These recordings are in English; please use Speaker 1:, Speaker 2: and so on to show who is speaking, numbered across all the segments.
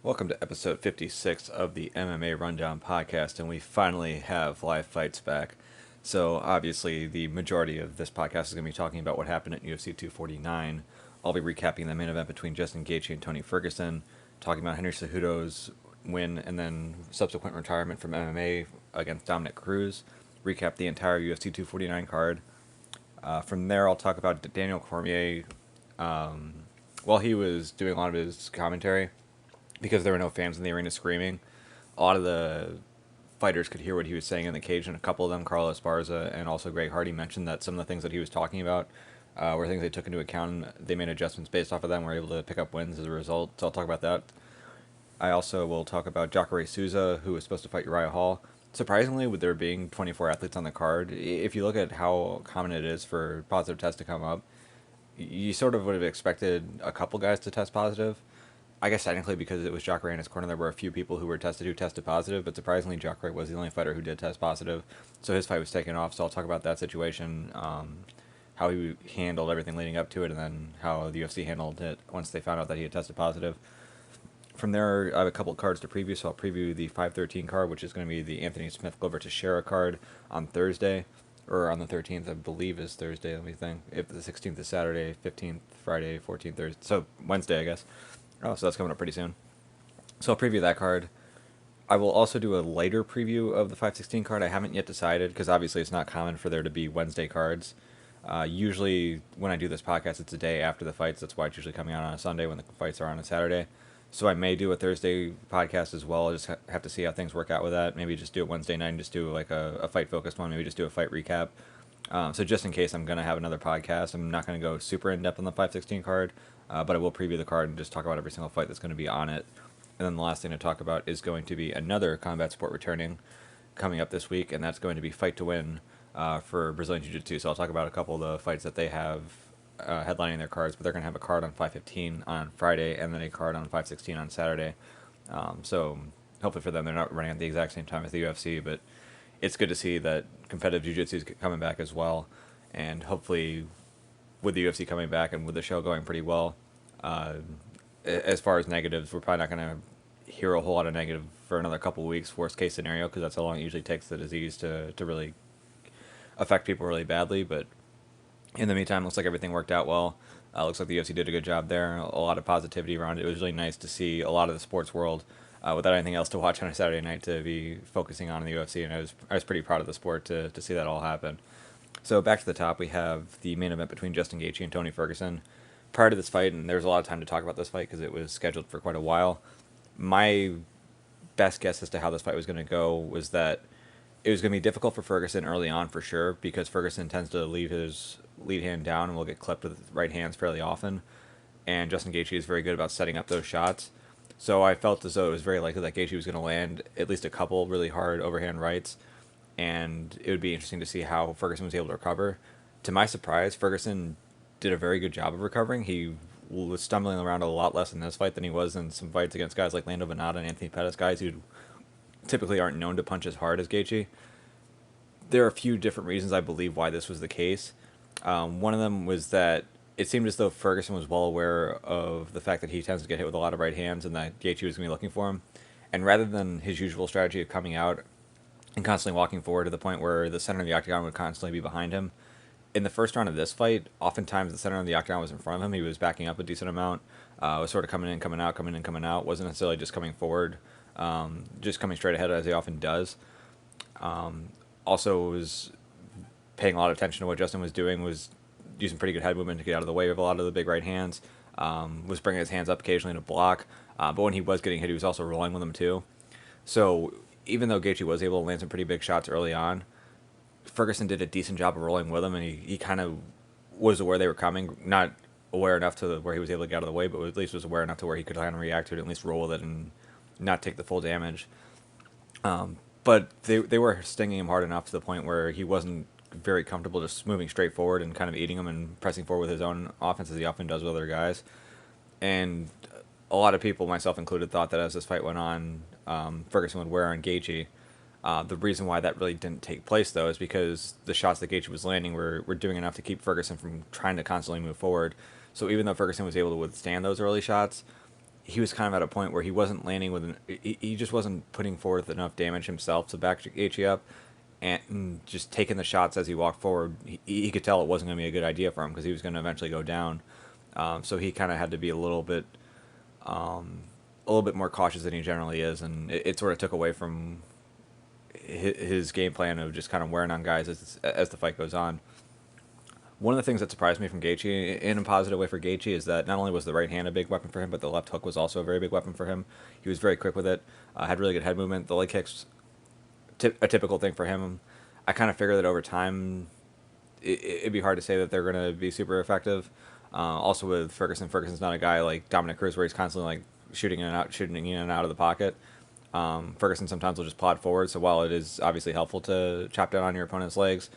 Speaker 1: Welcome to episode 56 of the MMA Rundown podcast, and we finally have live fights back. So, obviously, the majority of this podcast is going to be talking about what happened at UFC 249. I'll be recapping the main event between Justin Gaethje and Tony Ferguson, talking about Henry Cejudo's win and then subsequent retirement from MMA against Dominick Cruz, recap the entire UFC 249 card. From there, I'll talk about Daniel Cormier while he was doing a lot of his commentary because there were no fans in the arena screaming. A lot of the fighters could hear what he was saying in the cage, and a couple of them, Carlos Barza and also Greg Hardy, mentioned that some of the things that he was talking about were things they took into account, and they made adjustments based off of them, were able to pick up wins as a result. So I'll talk about that. I also will talk about Jacare Souza, who was supposed to fight Uriah Hall. Surprisingly, with there being 24 athletes on the card, if you look at how common it is for positive tests to come up, you sort of would have expected a couple guys to test positive. I guess technically because it was Jacare in his corner, there were a few people who were tested who tested positive, but surprisingly, Jacare was the only fighter who did test positive, so his fight was taken off. So I'll talk about that situation, how he handled everything leading up to it, and then how the UFC handled it once they found out that he had tested positive. From there, I have a couple of cards to preview, so I'll preview the 513 card, which is going to be the Anthony Smith Glover Teixeira card on Thursday, or on the 13th, I believe is Thursday, let me think. If the 16th is Saturday, 15th, Friday, 14th, Thursday, so Wednesday, I guess. Oh, so that's coming up pretty soon. So I'll preview that card. I will also do a later preview of the 516 card. I haven't yet decided because obviously it's not common for there to be Wednesday cards. Usually when I do this podcast, it's a day after the fights. That's why it's usually coming out on a Sunday when the fights are on a Saturday. So I may do a Thursday podcast as well. I just have to see how things work out with that. Maybe just do it Wednesday night and just do like a fight-focused one. Maybe just do a fight recap. So just in case I'm going to have another podcast, I'm not going to go super in-depth on the 516 card, but I will preview the card and just talk about every single fight that's going to be on it. And then the last thing to talk about is going to be another combat sport returning coming up this week, and that's going to be Fight to Win for Brazilian Jiu-Jitsu. So I'll talk about a couple of the fights that they have headlining their cards, but they're going to have a card on 515 on Friday and then a card on 516 on Saturday. So hopefully for them, they're not running at the exact same time as the UFC, but it's good to see that competitive jiu-jitsu is coming back as well, and hopefully with the UFC coming back and with the show going pretty well, as far as negatives, we're probably not going to hear a whole lot of negative for another couple of weeks, worst case scenario, because that's how long it usually takes the disease to really affect people really badly. But in the meantime, looks like everything worked out well. Looks like the UFC did a good job there. A lot of positivity around it. It was really nice to see a lot of the sports world without anything else to watch on a Saturday night to be focusing on in the UFC, and I was pretty proud of the sport to see that all happen. So back to the top, we have the main event between Justin Gaethje and Tony Ferguson. Prior to this fight, and there was a lot of time to talk about this fight because it was scheduled for quite a while, my best guess as to how this fight was going to go was that it was going to be difficult for Ferguson early on for sure, because Ferguson tends to leave his lead hand down and will get clipped with right hands fairly often, and Justin Gaethje is very good about setting up those shots. So I felt as though it was very likely that Gaethje was going to land at least a couple really hard overhand rights, and it would be interesting to see how Ferguson was able to recover. To my surprise, Ferguson did a very good job of recovering. He was stumbling around a lot less in this fight than he was in some fights against guys like Lando Venata and Anthony Pettis, guys who typically aren't known to punch as hard as Gaethje. There are a few different reasons I believe why this was the case. One of them was that it seemed as though Ferguson was well aware of the fact that he tends to get hit with a lot of right hands and that Gaethje was going to be looking for him. And rather than his usual strategy of coming out and constantly walking forward to the point where the center of the octagon would constantly be behind him, in the first round of this fight, oftentimes the center of the octagon was in front of him. He was backing up a decent amount, was sort of coming in, coming out, coming in, coming out. Wasn't necessarily just coming forward, just coming straight ahead as he often does. Also was paying a lot of attention to what Justin was doing, was using pretty good head movement to get out of the way of a lot of the big right hands, was bringing his hands up occasionally to block, but when he was getting hit, he was also rolling with them too. So even though Gaethje was able to land some pretty big shots early on, Ferguson did a decent job of rolling with him, and he kind of was aware they were coming, not aware enough to where he was able to get out of the way, but at least was aware enough to where he could kind of react to it and at least roll with it and not take the full damage. But they were stinging him hard enough to the point where he wasn't very comfortable just moving straight forward and kind of eating them and pressing forward with his own offense as he often does with other guys. And a lot of people, myself included, thought that as this fight went on, Ferguson would wear on Gaethje. The reason why that really didn't take place, though, is because the shots that Gaethje was landing were doing enough to keep Ferguson from trying to constantly move forward. So even though Ferguson was able to withstand those early shots, he was kind of at a point where he wasn't landing with he just wasn't putting forth enough damage himself to back Gaethje up, and just taking the shots as he walked forward. He could tell it wasn't going to be a good idea for him because he was going to eventually go down. So he kind of had to be a little bit more cautious than he generally is, and it sort of took away from his game plan of just kind of wearing on guys as the fight goes on. One of the things that surprised me from Gaethje, in a positive way for Gaethje, is that not only was the right hand a big weapon for him, but the left hook was also a very big weapon for him. He was very quick with it, had really good head movement. The leg kicks, a typical thing for him. I kind of figure that over time, it'd be hard to say that they're going to be super effective. Also with Ferguson's not a guy like Dominick Cruz where he's constantly like shooting in and out of the pocket. Ferguson sometimes will just plod forward, so while it is obviously helpful to chop down on your opponent's legs,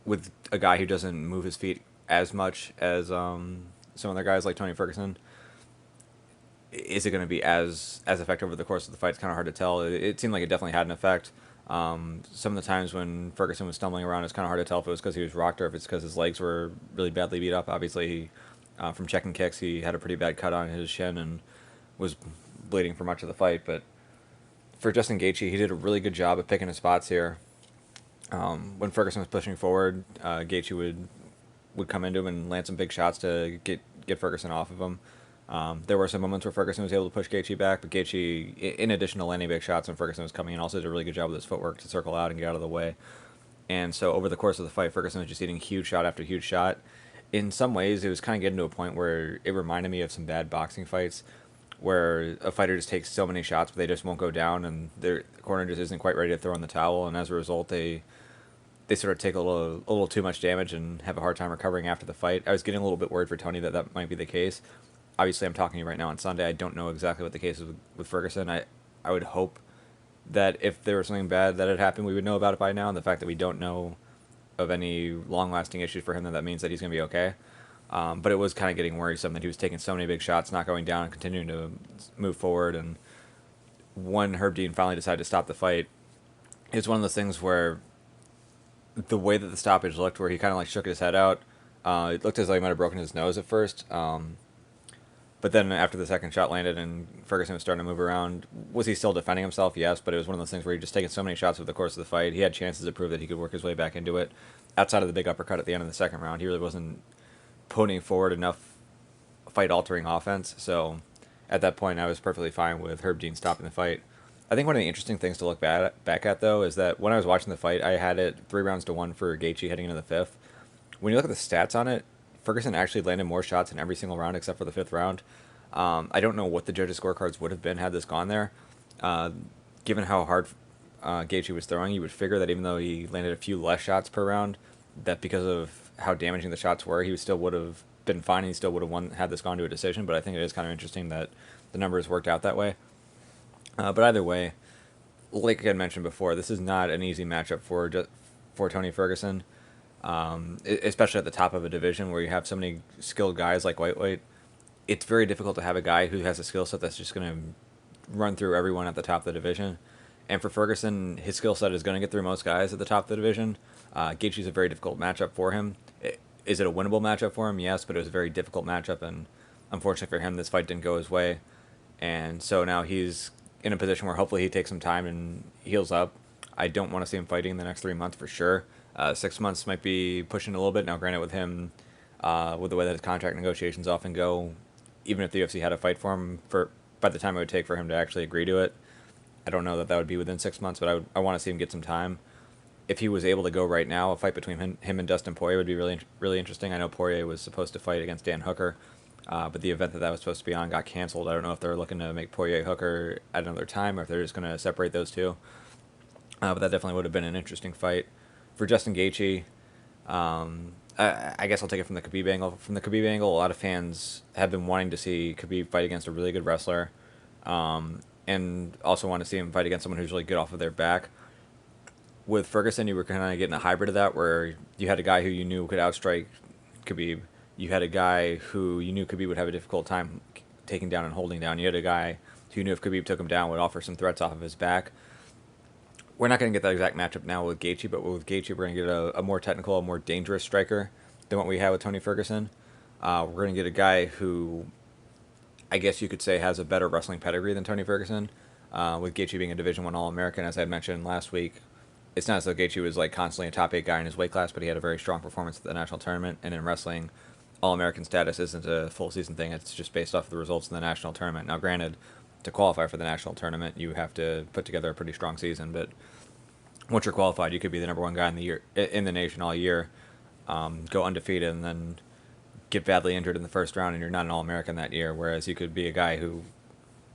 Speaker 1: with a guy who doesn't move his feet as much as some other guys like Tony Ferguson, is it going to be as effective over the course of the fight? It's kind of hard to tell. It seemed like it definitely had an effect. Some of the times when Ferguson was stumbling around, it's kind of hard to tell if it was because he was rocked or if it's because his legs were really badly beat up. Obviously, from checking kicks, he had a pretty bad cut on his shin and was bleeding for much of the fight. But for Justin Gaethje, he did a really good job of picking his spots here. When Ferguson was pushing forward, Gaethje would come into him and land some big shots to get Ferguson off of him. There were some moments where Ferguson was able to push Gaethje back, but Gaethje, in addition to landing big shots when Ferguson was coming in, also did a really good job with his footwork to circle out and get out of the way. And so over the course of the fight, Ferguson was just eating huge shot after huge shot. In some ways, it was kind of getting to a point where it reminded me of some bad boxing fights where a fighter just takes so many shots, but they just won't go down, and their corner just isn't quite ready to throw in the towel, and as a result, they sort of take a little too much damage and have a hard time recovering after the fight. I was getting a little bit worried for Tony that might be the case. Obviously, I'm talking to you right now on Sunday. I don't know exactly what the case is with Ferguson. I would hope that if there was something bad that had happened, we would know about it by now, and the fact that we don't know of any long-lasting issues for him, then that means that he's going to be okay. But it was kind of getting worrisome that he was taking so many big shots, not going down, and continuing to move forward. And when Herb Dean finally decided to stop the fight, it was one of those things where the way that the stoppage looked, where he kind of like shook his head out, it looked as though he might have broken his nose at first. But then after the second shot landed and Ferguson was starting to move around, was he still defending himself? Yes, but it was one of those things where he just taken so many shots over the course of the fight. He had chances to prove that he could work his way back into it. Outside of the big uppercut at the end of the second round, he really wasn't putting forward enough fight-altering offense. So at that point, I was perfectly fine with Herb Dean stopping the fight. I think one of the interesting things to look back at, though, is that when I was watching the fight, I had it 3-1 for Gaethje heading into the fifth. When you look at the stats on it, Ferguson actually landed more shots in every single round except for the fifth round. I don't know what the judges' scorecards would have been had this gone there. Given how hard Gaethje was throwing, you would figure that even though he landed a few less shots per round, that because of how damaging the shots were, he still would have been fine and he still would have won had this gone to a decision. But I think it is kind of interesting that the numbers worked out that way. But either way, like I mentioned before, this is not an easy matchup for Tony Ferguson, especially at the top of a division where you have so many skilled guys like lightweight. It's very difficult to have a guy who has a skill set that's just going to run through everyone at the top of the division. And for Ferguson, his skill set is going to get through most guys at the top of the division. Gaethje's a very difficult matchup for him. Is it a winnable matchup for him? Yes, but it was a very difficult matchup, and unfortunately for him, this fight didn't go his way. And so now he's in a position where hopefully he takes some time and heals up. I don't want to see him fighting in the next 3 months for sure. 6 months might be pushing a little bit. Now, granted, with him, with the way that his contract negotiations often go, even if the UFC had a fight for him, by the time it would take for him to actually agree to it, I don't know that would be within 6 months, but I want to see him get some time. If he was able to go right now, a fight between him and Dustin Poirier would be really, really interesting. I know Poirier was supposed to fight against Dan Hooker, but the event that was supposed to be on got canceled. I don't know if they're looking to make Poirier Hooker at another time or if they're just going to separate those two. But that definitely would have been an interesting fight. For Justin Gaethje, I guess I'll take it from the Khabib angle. From the Khabib angle, a lot of fans have been wanting to see Khabib fight against a really good wrestler, and also want to see him fight against someone who's really good off of their back. With Ferguson, you were kind of getting a hybrid of that, where you had a guy who you knew could outstrike Khabib. You had a guy who you knew Khabib would have a difficult time taking down and holding down. You had a guy who you knew if Khabib took him down would offer some threats off of his back. We're not going to get that exact matchup now with Gaethje, but with Gaethje, we're going to get a more technical, a more dangerous striker than what we had with Tony Ferguson. We're going to get a guy who I guess you could say, has a better wrestling pedigree than Tony Ferguson. With Gaethje being a Division I All-American, as I mentioned last week, it's not as though Gaethje was like constantly a top 8 guy in his weight class, but he had a very strong performance at the national tournament. And in wrestling, All-American status isn't a full season thing. It's just based off of the results in the national tournament. Now, granted, to qualify for the national tournament, you have to put together a pretty strong season. But once you're qualified, you could be the number 1 guy in the nation all year, go undefeated, and then get badly injured in the first round, and you're not an All-American that year. Whereas you could be a guy who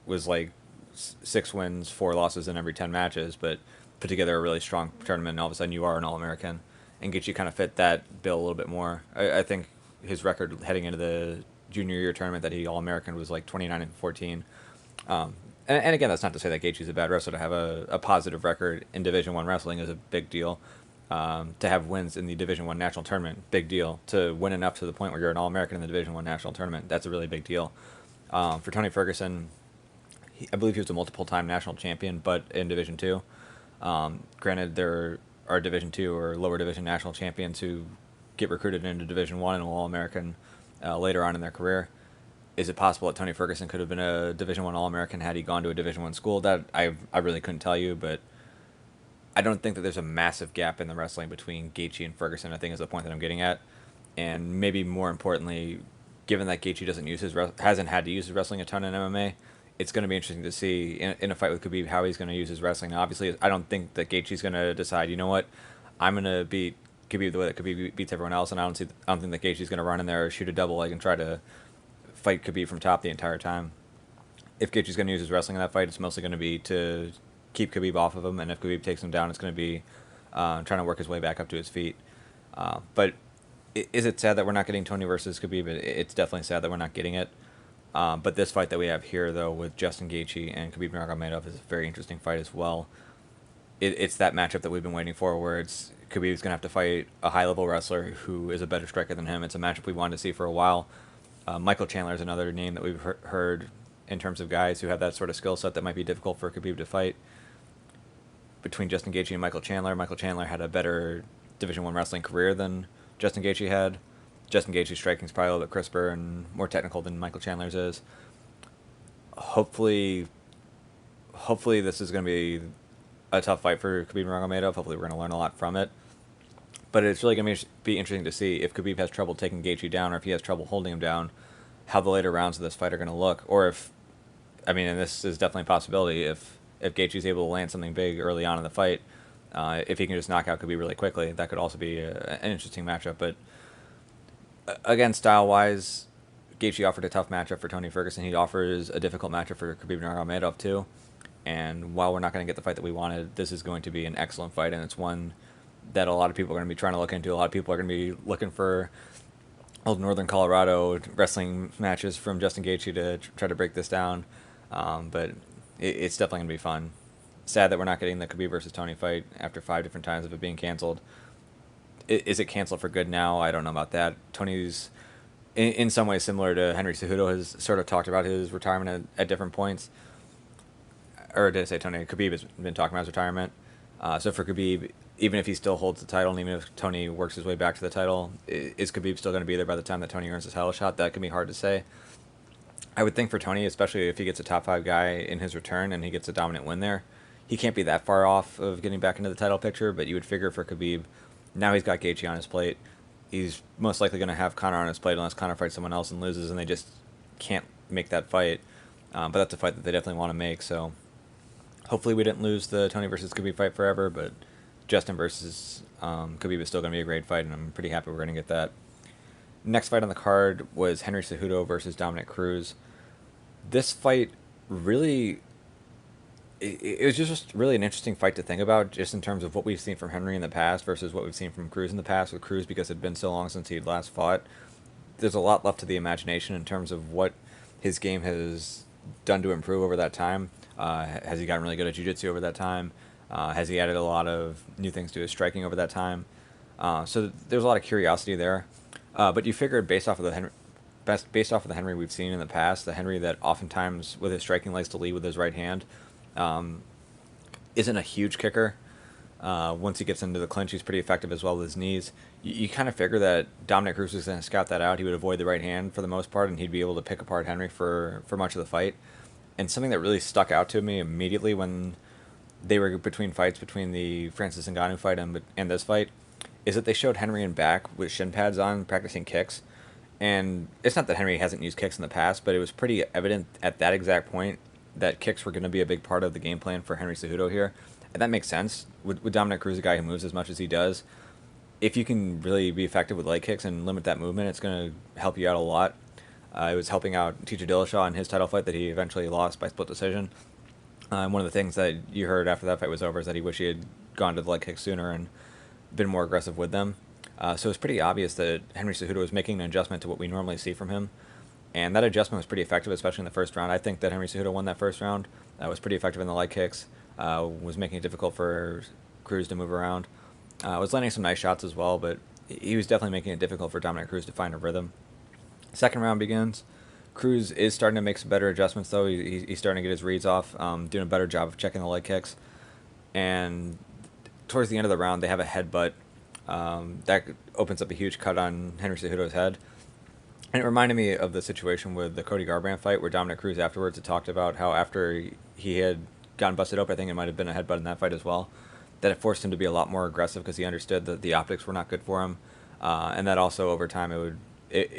Speaker 1: was like 6 wins, 4 losses in every 10 matches, but put together a really strong tournament, and all of a sudden you are an All-American. And Gaethje kind of fit that bill a little bit more. I think his record heading into the junior year tournament that he All-American was like 29-14. And again, that's not to say that Gaethje's a bad wrestler. To have a positive record in Division I wrestling is a big deal. To have wins in the Division I national tournament, big deal. To win enough to the point where you're an All-American in the Division I national tournament, that's a really big deal. For Tony Ferguson, I believe he was a multiple-time national champion, but in Division II. Granted, there are Division II or lower division national champions who get recruited into Division I and an All-American later on in their career. Is it possible that Tony Ferguson could have been a Division I All-American had he gone to a Division I school? That I really couldn't tell you, but I don't think that there's a massive gap in the wrestling between Gaethje and Ferguson, I think is the point that I'm getting at. And maybe more importantly, given that Gaethje hasn't had to use his wrestling a ton in MMA, it's going to be interesting to see in a fight with Khabib how he's going to use his wrestling. Now, obviously, I don't think that Gaethje's going to decide, you know what, I'm going to beat Khabib the way that Khabib beats everyone else, and I don't think that Gaethje's going to run in there or shoot a double leg and try to fight Khabib from top the entire time. If Gaethje's going to use his wrestling in that fight, it's mostly going to be to keep Khabib off of him, and if Khabib takes him down, it's going to be trying to work his way back up to his feet. But is it sad that we're not getting Tony versus Khabib? It's definitely sad that we're not getting it. But this fight that we have here, though, with Justin Gaethje and Khabib Nurmagomedov is a very interesting fight as well. It's that matchup that we've been waiting for, where it's Khabib's going to have to fight a high-level wrestler who is a better striker than him. It's a matchup we wanted to see for a while. Michael Chandler is another name that we've heard in terms of guys who have that sort of skill set that might be difficult for Khabib to fight. Between Justin Gaethje and Michael Chandler had a better Division I wrestling career than Justin Gaethje had. Justin Gaethje's striking is probably a little bit crisper and more technical than Michael Chandler's is. Hopefully this is going to be a tough fight for Khabib Nurmagomedov. Hopefully we're going to learn a lot from it. But it's really going to be interesting to see if Khabib has trouble taking Gaethje down, or if he has trouble holding him down, how the later rounds of this fight are going to look. Or if, and this is definitely a possibility, if Gaethje's able to land something big early on in the fight, if he can just knock out Khabib really quickly, that could also be an interesting matchup. But again, style-wise, Gaethje offered a tough matchup for Tony Ferguson. He offers a difficult matchup for Khabib Nurmagomedov too. And while we're not going to get the fight that we wanted, this is going to be an excellent fight, and it's one that a lot of people are going to be trying to look into. A lot of people are going to be looking for old Northern Colorado wrestling matches from Justin Gaethje to try to break this down. But it's definitely going to be fun. Sad that we're not getting the Khabib versus Tony fight after 5 different times of it being canceled. Is it canceled for good now? I don't know about that. Tony's in some ways similar to Henry Cejudo, has sort of talked about his retirement at different points. Or did I say Tony? Khabib has been talking about his retirement. So for Khabib, even if he still holds the title, and even if Tony works his way back to the title, is Khabib still going to be there by the time that Tony earns his title shot? That can be hard to say. I would think for Tony, especially if he gets a top 5 guy in his return and he gets a dominant win there, he can't be that far off of getting back into the title picture. But you would figure for Khabib, now he's got Gaethje on his plate. He's most likely going to have Conor on his plate unless Conor fights someone else and loses, and they just can't make that fight. But that's a fight that they definitely want to make. So hopefully we didn't lose the Tony versus Khabib fight forever, but Justin versus Khabib is still going to be a great fight, and I'm pretty happy we're going to get that. Next fight on the card was Henry Cejudo versus Dominick Cruz. This fight really, it was just really an interesting fight to think about, just in terms of what we've seen from Henry in the past versus what we've seen from Cruz in the past. With Cruz, because it had been so long since he had last fought, there's a lot left to the imagination in terms of what his game has done to improve over that time. Has he gotten really good at jiu-jitsu over that time? Has he added a lot of new things to his striking over that time? So there's a lot of curiosity there. But you figured based off of the Henry we've seen in the past, the Henry that oftentimes with his striking likes to lead with his right hand, isn't a huge kicker. Once he gets into the clinch, he's pretty effective as well with his knees. You kind of figure that Dominick Cruz was going to scout that out. He would avoid the right hand for the most part, and he'd be able to pick apart Henry for much of the fight. And something that really stuck out to me immediately when they were between fights, between the Francis Ngannou fight and this fight, is that they showed Henry in back with shin pads on, practicing kicks. And it's not that Henry hasn't used kicks in the past, but it was pretty evident at that exact point that kicks were going to be a big part of the game plan for Henry Cejudo here. And that makes sense. With Dominick Cruz, a guy who moves as much as he does, if you can really be effective with leg kicks and limit that movement, it's going to help you out a lot. It was helping out TJ Dillashaw in his title fight that he eventually lost by split decision. One of the things that you heard after that fight was over is that he wished he had gone to the leg kicks sooner and been more aggressive with them. So it's pretty obvious that Henry Cejudo was making an adjustment to what we normally see from him. And that adjustment was pretty effective, especially in the first round. I think that Henry Cejudo won that first round. Was pretty effective in the leg kicks. Was making it difficult for Cruz to move around. Was landing some nice shots as well, but he was definitely making it difficult for Dominick Cruz to find a rhythm. Second round begins. Cruz is starting to make some better adjustments, though. He's starting to get his reads off, doing a better job of checking the leg kicks. And towards the end of the round, they have a headbutt. That opens up a huge cut on Henry Cejudo's head. And it reminded me of the situation with the Cody Garbrandt fight where Dominick Cruz afterwards had talked about how after he had gotten busted open, I think it might have been a headbutt in that fight as well, that it forced him to be a lot more aggressive because he understood that the optics were not good for him. And that also over time it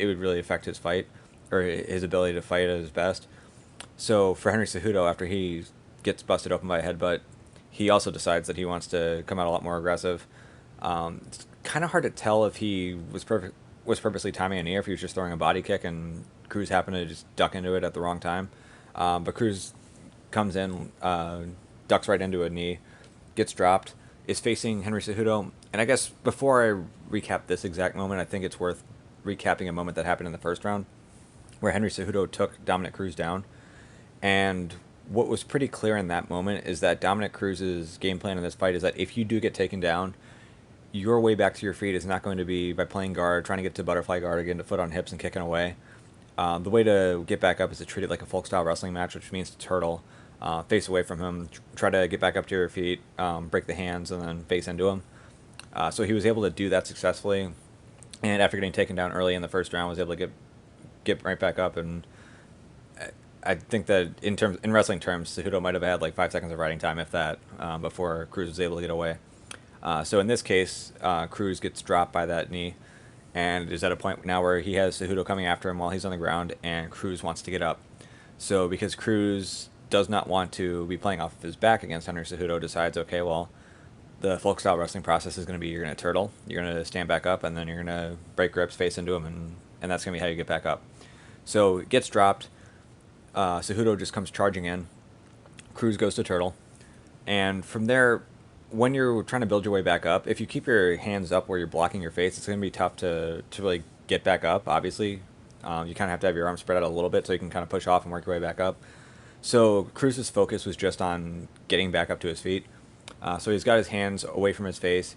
Speaker 1: would really affect his fight or his ability to fight at his best. So for Henry Cejudo, after he gets busted open by a headbutt, he also decides that he wants to come out a lot more aggressive. It's kind of hard to tell if he was purposely timing a knee or if he was just throwing a body kick and Cruz happened to just duck into it at the wrong time. But Cruz comes in, ducks right into a knee, gets dropped, is facing Henry Cejudo. And I guess before I recap this exact moment, I think it's worth recapping a moment that happened in the first round where Henry Cejudo took Dominick Cruz down. And what was pretty clear in that moment is that Dominick Cruz's game plan in this fight is that if you do get taken down, your way back to your feet is not going to be by playing guard, trying to get to butterfly guard, or getting to foot on hips and kicking away. The way to get back up is to treat it like a folk-style wrestling match, which means to turtle, face away from him, try to get back up to your feet, break the hands, and then face into him. So he was able to do that successfully, and after getting taken down early in the first round, was able to get right back up. And I think that in wrestling terms, Cejudo might have had like 5 seconds of riding time, if that, before Cruz was able to get away. So in this case, Cruz gets dropped by that knee and is at a point now where he has Cejudo coming after him while he's on the ground, and Cruz wants to get up. So because Cruz does not want to be playing off of his back against Henry Cejudo, decides, okay, well, the folk-style wrestling process is going to be you're going to turtle, you're going to stand back up, and then you're going to break grips, face into him, and that's going to be how you get back up. So it gets dropped. Cejudo just comes charging in. Cruz goes to turtle. And from there, when you're trying to build your way back up, if you keep your hands up where you're blocking your face, it's going to be tough to really get back up, obviously. You kind of have to have your arms spread out a little bit so you can kind of push off and work your way back up. So Cruz's focus was just on getting back up to his feet. So he's got his hands away from his face.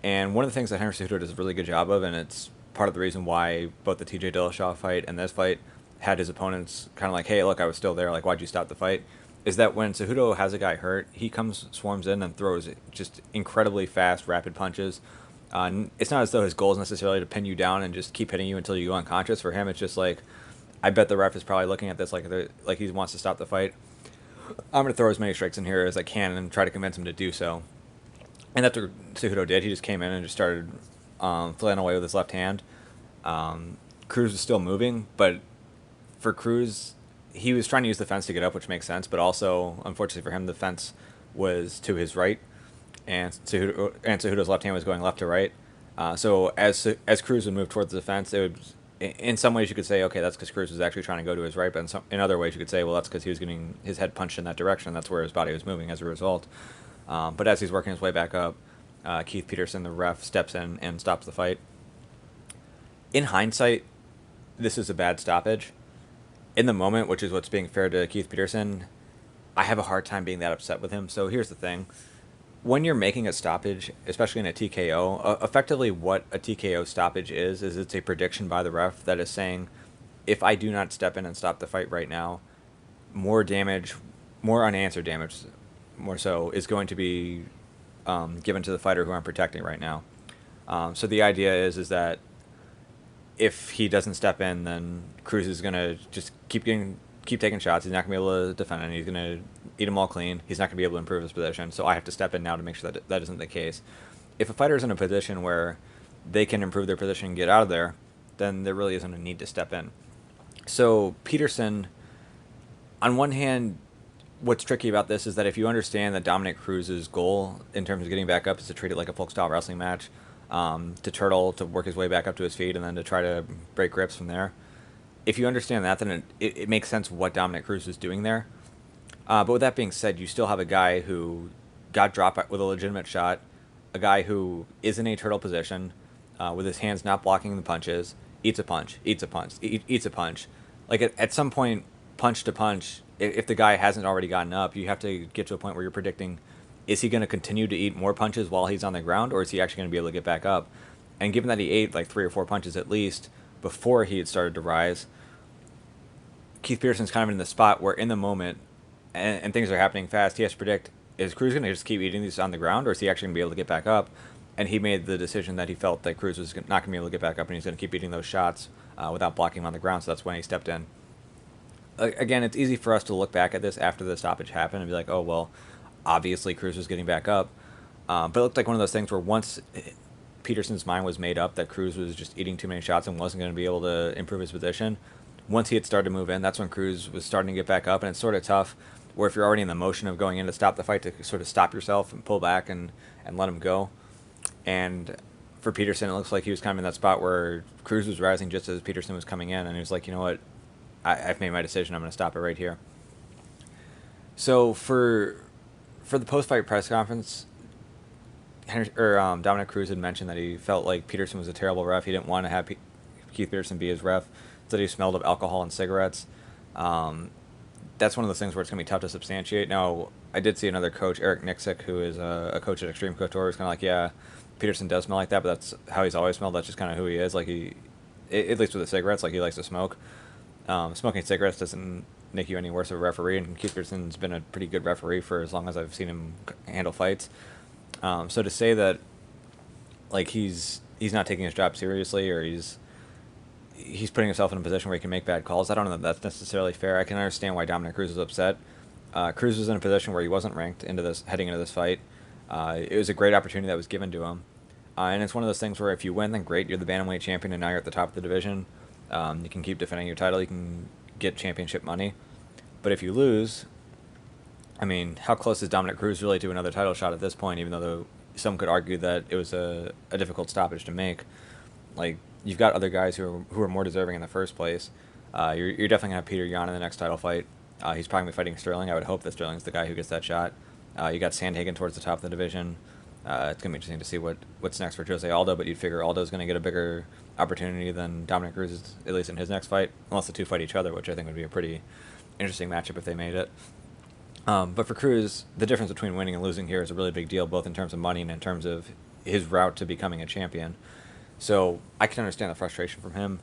Speaker 1: And one of the things that Henry Cejudo does a really good job of, and it's part of the reason why both the TJ Dillashaw fight and this fight had his opponents kind of like, hey, look, I was still there. Like, why'd you stop the fight? Is that when Cejudo has a guy hurt, he swarms in and throws just incredibly fast, rapid punches. It's not as though his goal is necessarily to pin you down and just keep hitting you until you go unconscious. For him, it's just like, I bet the ref is probably looking at this like he wants to stop the fight. I'm going to throw as many strikes in here as I can and try to convince him to do so. And that's what Cejudo did. He just came in and just started flailing away with his left hand. Cruz was still moving, but for Cruz, he was trying to use the fence to get up, which makes sense, but also, unfortunately for him, the fence was to his right, and Cejudo's left hand was going left to right. So as Cruz would move towards the fence, it would, in some ways you could say, okay, that's because Cruz was actually trying to go to his right, but in other ways you could say, well, that's because he was getting his head punched in that direction, and that's where his body was moving as a result. But as he's working his way back up, Keith Peterson, the ref, steps in and stops the fight. In hindsight, this is a bad stoppage. In the moment, which is what's being fair to Keith Peterson, I have a hard time being that upset with him. So here's the thing. When you're making a stoppage, especially in a TKO, effectively what a TKO stoppage is it's a prediction by the ref that is saying, if I do not step in and stop the fight right now, more damage, more unanswered damage, more so, is going to be given to the fighter who I'm protecting right now. So the idea is that if he doesn't step in, then Cruz is gonna just keep taking shots. He's not gonna be able to defend it. He's gonna eat them all clean. He's not gonna be able to improve his position. So I have to step in now to make sure that that isn't the case. If a fighter is in a position where they can improve their position and get out of there, then there really isn't a need to step in. So Peterson, on one hand, what's tricky about this is that if you understand that Dominick Cruz's goal in terms of getting back up is to treat it like a folk-style wrestling match, to turtle, to work his way back up to his feet, and then to try to break grips from there. If you understand that, then it makes sense what Dominick Cruz is doing there. But with that being said, you still have a guy who got dropped with a legitimate shot, a guy who is in a turtle position, with his hands not blocking the punches, eats a punch, eats a punch, eats a punch. Like at some point, punch to punch, if the guy hasn't already gotten up, you have to get to a point where you're predicting, is he going to continue to eat more punches while he's on the ground, or is he actually going to be able to get back up? And given that he ate like 3 or 4 punches at least before he had started to rise, Keith Peterson's kind of in the spot where in the moment, and things are happening fast, he has to predict, is Cruz going to just keep eating these on the ground, or is he actually going to be able to get back up? And he made the decision that he felt that Cruz was not going to be able to get back up, and he's going to keep eating those shots without blocking him on the ground, so that's when he stepped in. Again, it's easy for us to look back at this after the stoppage happened and be like, oh, well, obviously Cruz was getting back up. But it looked like one of those things where once Peterson's mind was made up that Cruz was just eating too many shots and wasn't going to be able to improve his position, once he had started to move in, that's when Cruz was starting to get back up. And it's sort of tough where if you're already in the motion of going in to stop the fight, to sort of stop yourself and pull back and let him go. And for Peterson, it looks like he was kind of in that spot where Cruz was rising just as Peterson was coming in. And he was like, you know what, I've made my decision. I'm going to stop it right here. So for the post-fight press conference, Dominick Cruz had mentioned that he felt like Peterson was a terrible ref. He didn't want to have Keith Peterson be his ref. That he smelled of alcohol and cigarettes. That's one of those things where it's going to be tough to substantiate. Now, I did see another coach, Eric Nixick, who is a coach at Extreme Couture, who's kind of like, yeah, Peterson does smell like that, but that's how he's always smelled. That's just kind of who he is. Like at least with the cigarettes, like he likes to smoke. Smoking cigarettes doesn't make you any worse of a referee, and Keith Peterson's been a pretty good referee for as long as I've seen him handle fights. So to say that, like he's not taking his job seriously, or he's putting himself in a position where he can make bad calls, I don't know that that's necessarily fair. I can understand why Dominick Cruz was upset. Cruz was in a position where he wasn't ranked heading into this fight. It was a great opportunity that was given to him. And it's one of those things where if you win, then great, you're the bantamweight champion, and now you're at the top of the division. You can keep defending your title, you can get championship money. But if you lose, I mean, how close is Dominick Cruz really to another title shot at this point, even though some could argue that it was a difficult stoppage to make. Like, you've got other guys who are more deserving in the first place. You're definitely going to have Peter Yan in the next title fight. He's probably going to be fighting Sterling. I would hope that Sterling's the guy who gets that shot. You got Sandhagen towards the top of the division. It's going to be interesting to see what's next for Jose Aldo, but you'd figure Aldo's going to get a bigger opportunity than Dominick Cruz is, at least in his next fight, unless the two fight each other, which I think would be a pretty interesting matchup if they made it. But for Cruz, the difference between winning and losing here is a really big deal, both in terms of money and in terms of his route to becoming a champion. So I can understand the frustration from him.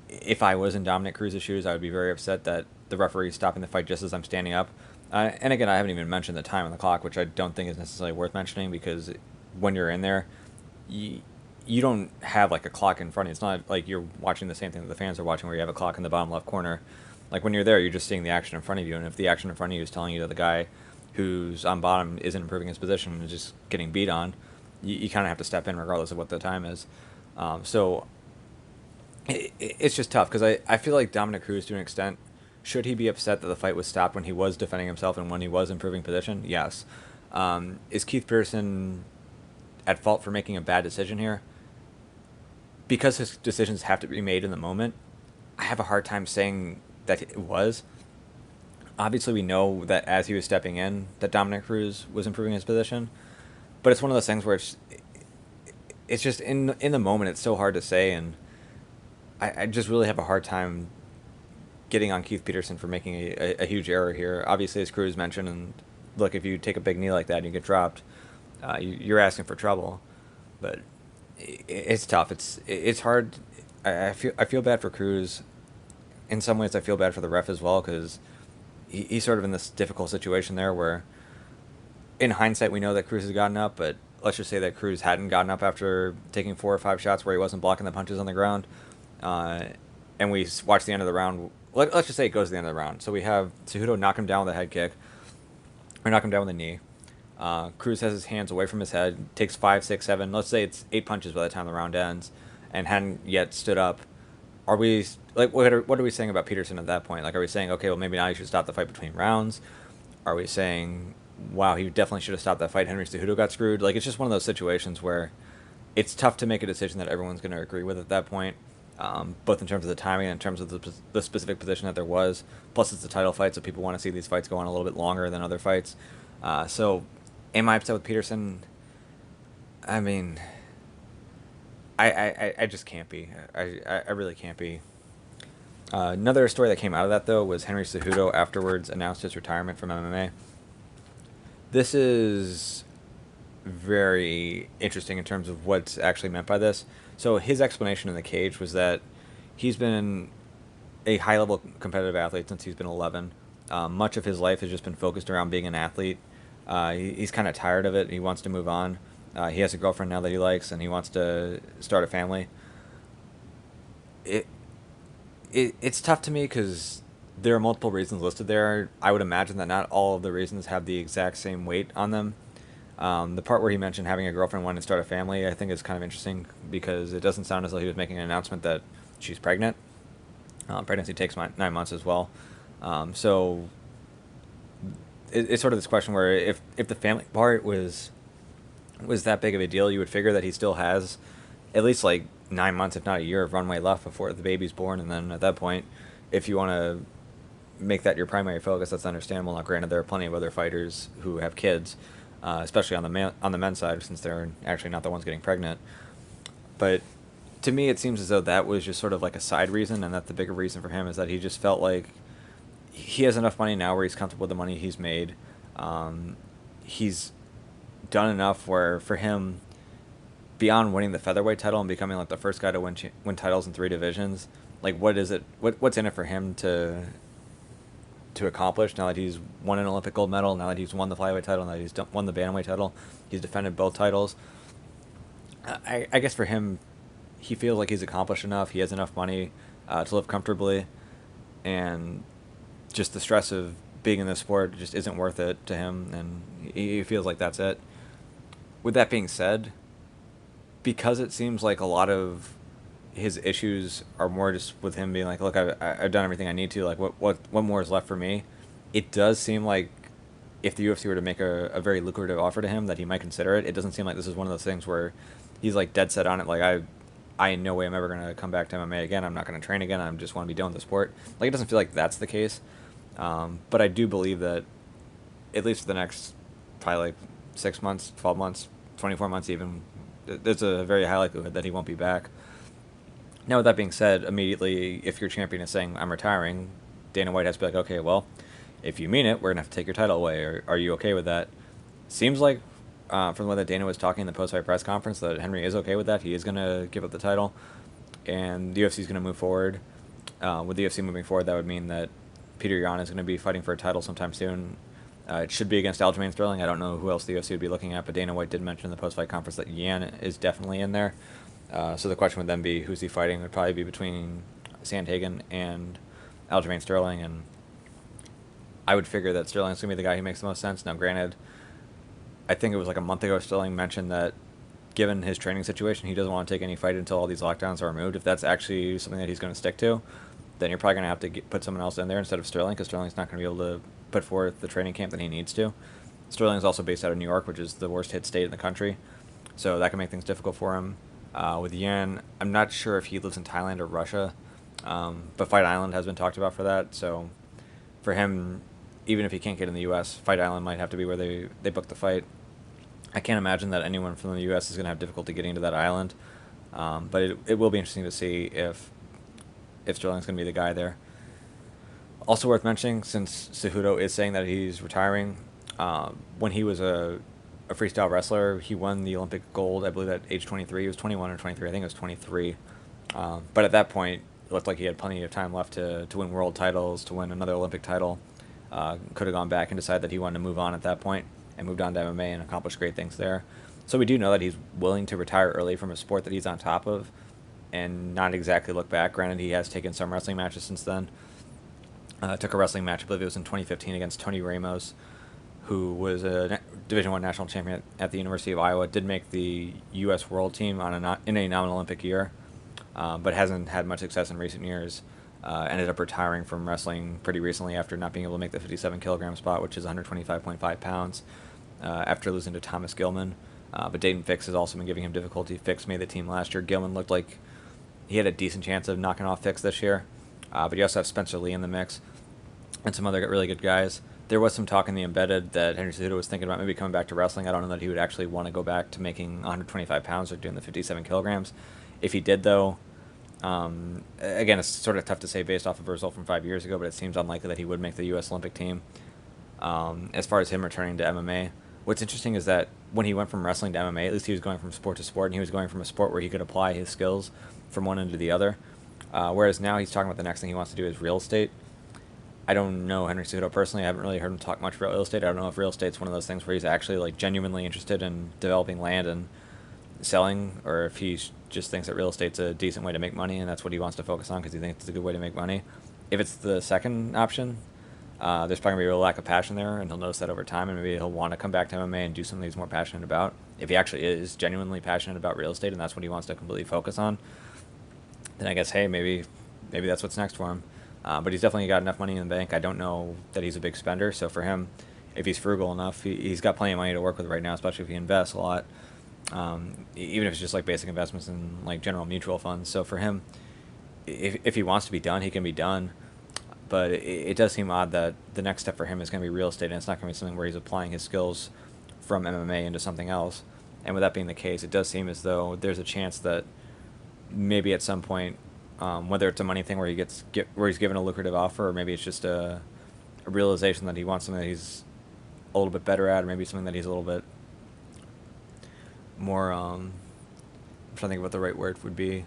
Speaker 1: If I was in Dominick Cruz's shoes, I would be very upset that the referee is stopping the fight just as I'm standing up. And again, I haven't even mentioned the time on the clock, which I don't think is necessarily worth mentioning, because when you're in there, you don't have like a clock in front of you. It's not like you're watching the same thing that the fans are watching, where you have a clock in the bottom left corner. Like when you're there, you're just seeing the action in front of you, and if the action in front of you is telling you that the guy who's on bottom isn't improving his position and is just getting beat on, you kind of have to step in regardless of what the time is. So it's just tough, because I feel like Dominick Cruz, to an extent, should he be upset that the fight was stopped when he was defending himself and when he was improving position? Yes. Is Keith Peterson at fault for making a bad decision here? Because his decisions have to be made in the moment, I have a hard time saying that it was. Obviously, we know that as he was stepping in, that Dominick Cruz was improving his position. But it's one of those things where it's just in the moment, it's so hard to say, and I just really have a hard time getting on Keith Peterson for making a huge error here. Obviously, as Cruz mentioned, and look, if you take a big knee like that and you get dropped, you're asking for trouble. But it's tough. It's hard. I feel bad for Cruz. In some ways, I feel bad for the ref as well, because he's sort of in this difficult situation there where in hindsight, we know that Cruz has gotten up, but let's just say that Cruz hadn't gotten up after taking 4 or 5 shots where he wasn't blocking the punches on the ground. And we watch the end of the round. Let's just say it goes to the end of the round. So we have Cejudo knock him down with a head kick, or knock him down with a knee. Cruz has his hands away from his head, takes 5, 6, 7. Let's say it's 8 punches by the time the round ends, and hadn't yet stood up. Are we like what are we saying about Peterson at that point? Like, are we saying, okay, well, maybe now you should stop the fight between rounds? Are we saying, wow, he definitely should have stopped that fight, Henry Cejudo got screwed? Like, it's just one of those situations where it's tough to make a decision that everyone's going to agree with at that point, both in terms of the timing and in terms of the specific position that there was. Plus, it's a title fight, so people want to see these fights go on a little bit longer than other fights. So, am I upset with Peterson? I mean, I just can't be. I really can't be. Another story that came out of that, though, was Henry Cejudo afterwards announced his retirement from MMA. This is very interesting in terms of what's actually meant by this. So his explanation in the cage was that he's been a high-level competitive athlete since he's been 11. Much of his life has just been focused around being an athlete. He's kind of tired of it. He wants to move on. He has a girlfriend now that he likes, and he wants to start a family. It's tough to me because there are multiple reasons listed there. I would imagine that not all of the reasons have the exact same weight on them. The part where he mentioned having a girlfriend wanting to start a family, I think is kind of interesting because it doesn't sound as though he was making an announcement that she's pregnant. Pregnancy takes 9 months as well. So it's sort of this question where if the family part was that big of a deal, you would figure that he still has at least like 9 months, if not a year, of runway left before the baby's born. And then at that point, if you want to make that your primary focus, that's understandable. Now, granted, there are plenty of other fighters who have kids, especially on the men's side, since they're actually not the ones getting pregnant. But to me, it seems as though that was just sort of like a side reason, and that the bigger reason for him is that he just felt like he has enough money now where he's comfortable with the money he's made. He's done enough where, for him, beyond winning the featherweight title and becoming like the first guy to win titles in 3 divisions, like what is it? What's in it for him to accomplish now that he's won an Olympic gold medal, now that he's won the flyweight title, now that he's won the bantamweight title, he's defended both titles. I guess for him, he feels like he's accomplished enough. He has enough money to live comfortably, and just the stress of being in this sport just isn't worth it to him, and he feels like that's it. With that being said, because it seems like a lot of his issues are more just with him being like, look, I've done everything I need to, like what more is left for me, it does seem like if the UFC were to make a very lucrative offer to him, that he might consider it. It doesn't seem like this is one of those things where he's like dead set on it, like I in no way am ever going to come back to MMA again, I'm not going to train again, I just want to be done with the sport. Like, it doesn't feel like that's the case. But I do believe that at least for the next probably like 6 months, 12 months, 24 months even, there's a very high likelihood that he won't be back. Now, with that being said, immediately, if your champion is saying, I'm retiring, Dana White has to be like, okay, well, if you mean it, we're going to have to take your title away. Are you okay with that? Seems like, from the way that Dana was talking in the post-fight press conference, that Henry is okay with that. He is going to give up the title, and the UFC is going to move forward. With the UFC moving forward, that would mean that Peter Yan is going to be fighting for a title sometime soon. It should be against Aljamain Sterling. I don't know who else the UFC would be looking at, but Dana White did mention in the post-fight conference that Yan is definitely in there. So the question would then be, who's he fighting? It would probably be between Sandhagen and Aljamain Sterling, and I would figure that Sterling's going to be the guy who makes the most sense. Now, granted, I think it was like a month ago Sterling mentioned that given his training situation, he doesn't want to take any fight until all these lockdowns are removed. If that's actually something that he's going to stick to, then you're probably going to have to put someone else in there instead of Sterling, because Sterling's not going to be able to put forth the training camp that he needs to. Sterling's also based out of New York, which is the worst hit state in the country, so that can make things difficult for him. With Yan, I'm not sure if he lives in Thailand or Russia, but Fight Island has been talked about for that, so for him, even if he can't get in the U.S., Fight Island might have to be where they book the fight. I can't imagine that anyone from the U.S. is going to have difficulty getting to that island, but it will be interesting to see if Sterling's going to be the guy there. Also worth mentioning, since Cejudo is saying that he's retiring, when he was a freestyle wrestler, he won the Olympic gold, I believe, at age 23. He was 21 or 23. I think it was 23. But at that point, it looked like he had plenty of time left to win world titles, to win another Olympic title. Could have gone back and decided that he wanted to move on at that point. and moved on to MMA and accomplished great things there. So we do know that he's willing to retire early from a sport that he's on top of and not exactly look back. Granted, he has taken some wrestling matches since then. Took a wrestling match, I believe it was in 2015, against Tony Ramos, who was a Division I national champion at the University of Iowa. Did make the U.S. World Team in a non-Olympic year, but hasn't had much success in recent years. Ended up retiring from wrestling pretty recently after not being able to make the 57 kilogram spot, which is 125.5 pounds, after losing to Thomas Gilman. But Dayton Fix has also been giving him difficulty. Fix made the team last year. Gilman looked like he had a decent chance of knocking off Fix this year. But you also have Spencer Lee in the mix and some other really good guys. There was some talk in the embedded that Henry Cejudo was thinking about maybe coming back to wrestling. I don't know that he would actually want to go back to making 125 pounds or doing the 57 kilograms. If he did, though, again, it's sort of tough to say based off of a result from 5 years ago, but it seems unlikely that he would make the U.S. Olympic team. As far as him returning to MMA, what's interesting is that when he went from wrestling to MMA, at least he was going from sport to sport, and he was going from a sport where he could apply his skills from one end to the other. Whereas now he's talking about the next thing he wants to do is real estate. I don't know Henry Cejudo personally. I haven't really heard him talk much about real estate. I don't know if real estate's one of those things where he's actually like genuinely interested in developing land and selling, or if he just thinks that real estate's a decent way to make money and that's what he wants to focus on because he thinks it's a good way to make money. If it's the second option, there's probably going to be a real lack of passion there, and he'll notice that over time, and maybe he'll want to come back to MMA and do something he's more passionate about. If he actually is genuinely passionate about real estate and that's what he wants to completely focus on, then I guess, hey, maybe that's what's next for him. But he's definitely got enough money in the bank. I don't know that he's a big spender, so for him, if he's frugal enough, he's got plenty of money to work with right now, especially if he invests a lot, even if it's just like basic investments in like general mutual funds. So for him, if he wants to be done, he can be done. But it does seem odd that the next step for him is going to be real estate, and it's not going to be something where he's applying his skills from MMA into something else. And with that being the case, it does seem as though there's a chance that maybe at some point, whether it's a money thing where where he's given a lucrative offer, or maybe it's just a realization that he wants something that he's a little bit better at, or maybe something that he's a little bit more, I'm trying to think of what the right word would be,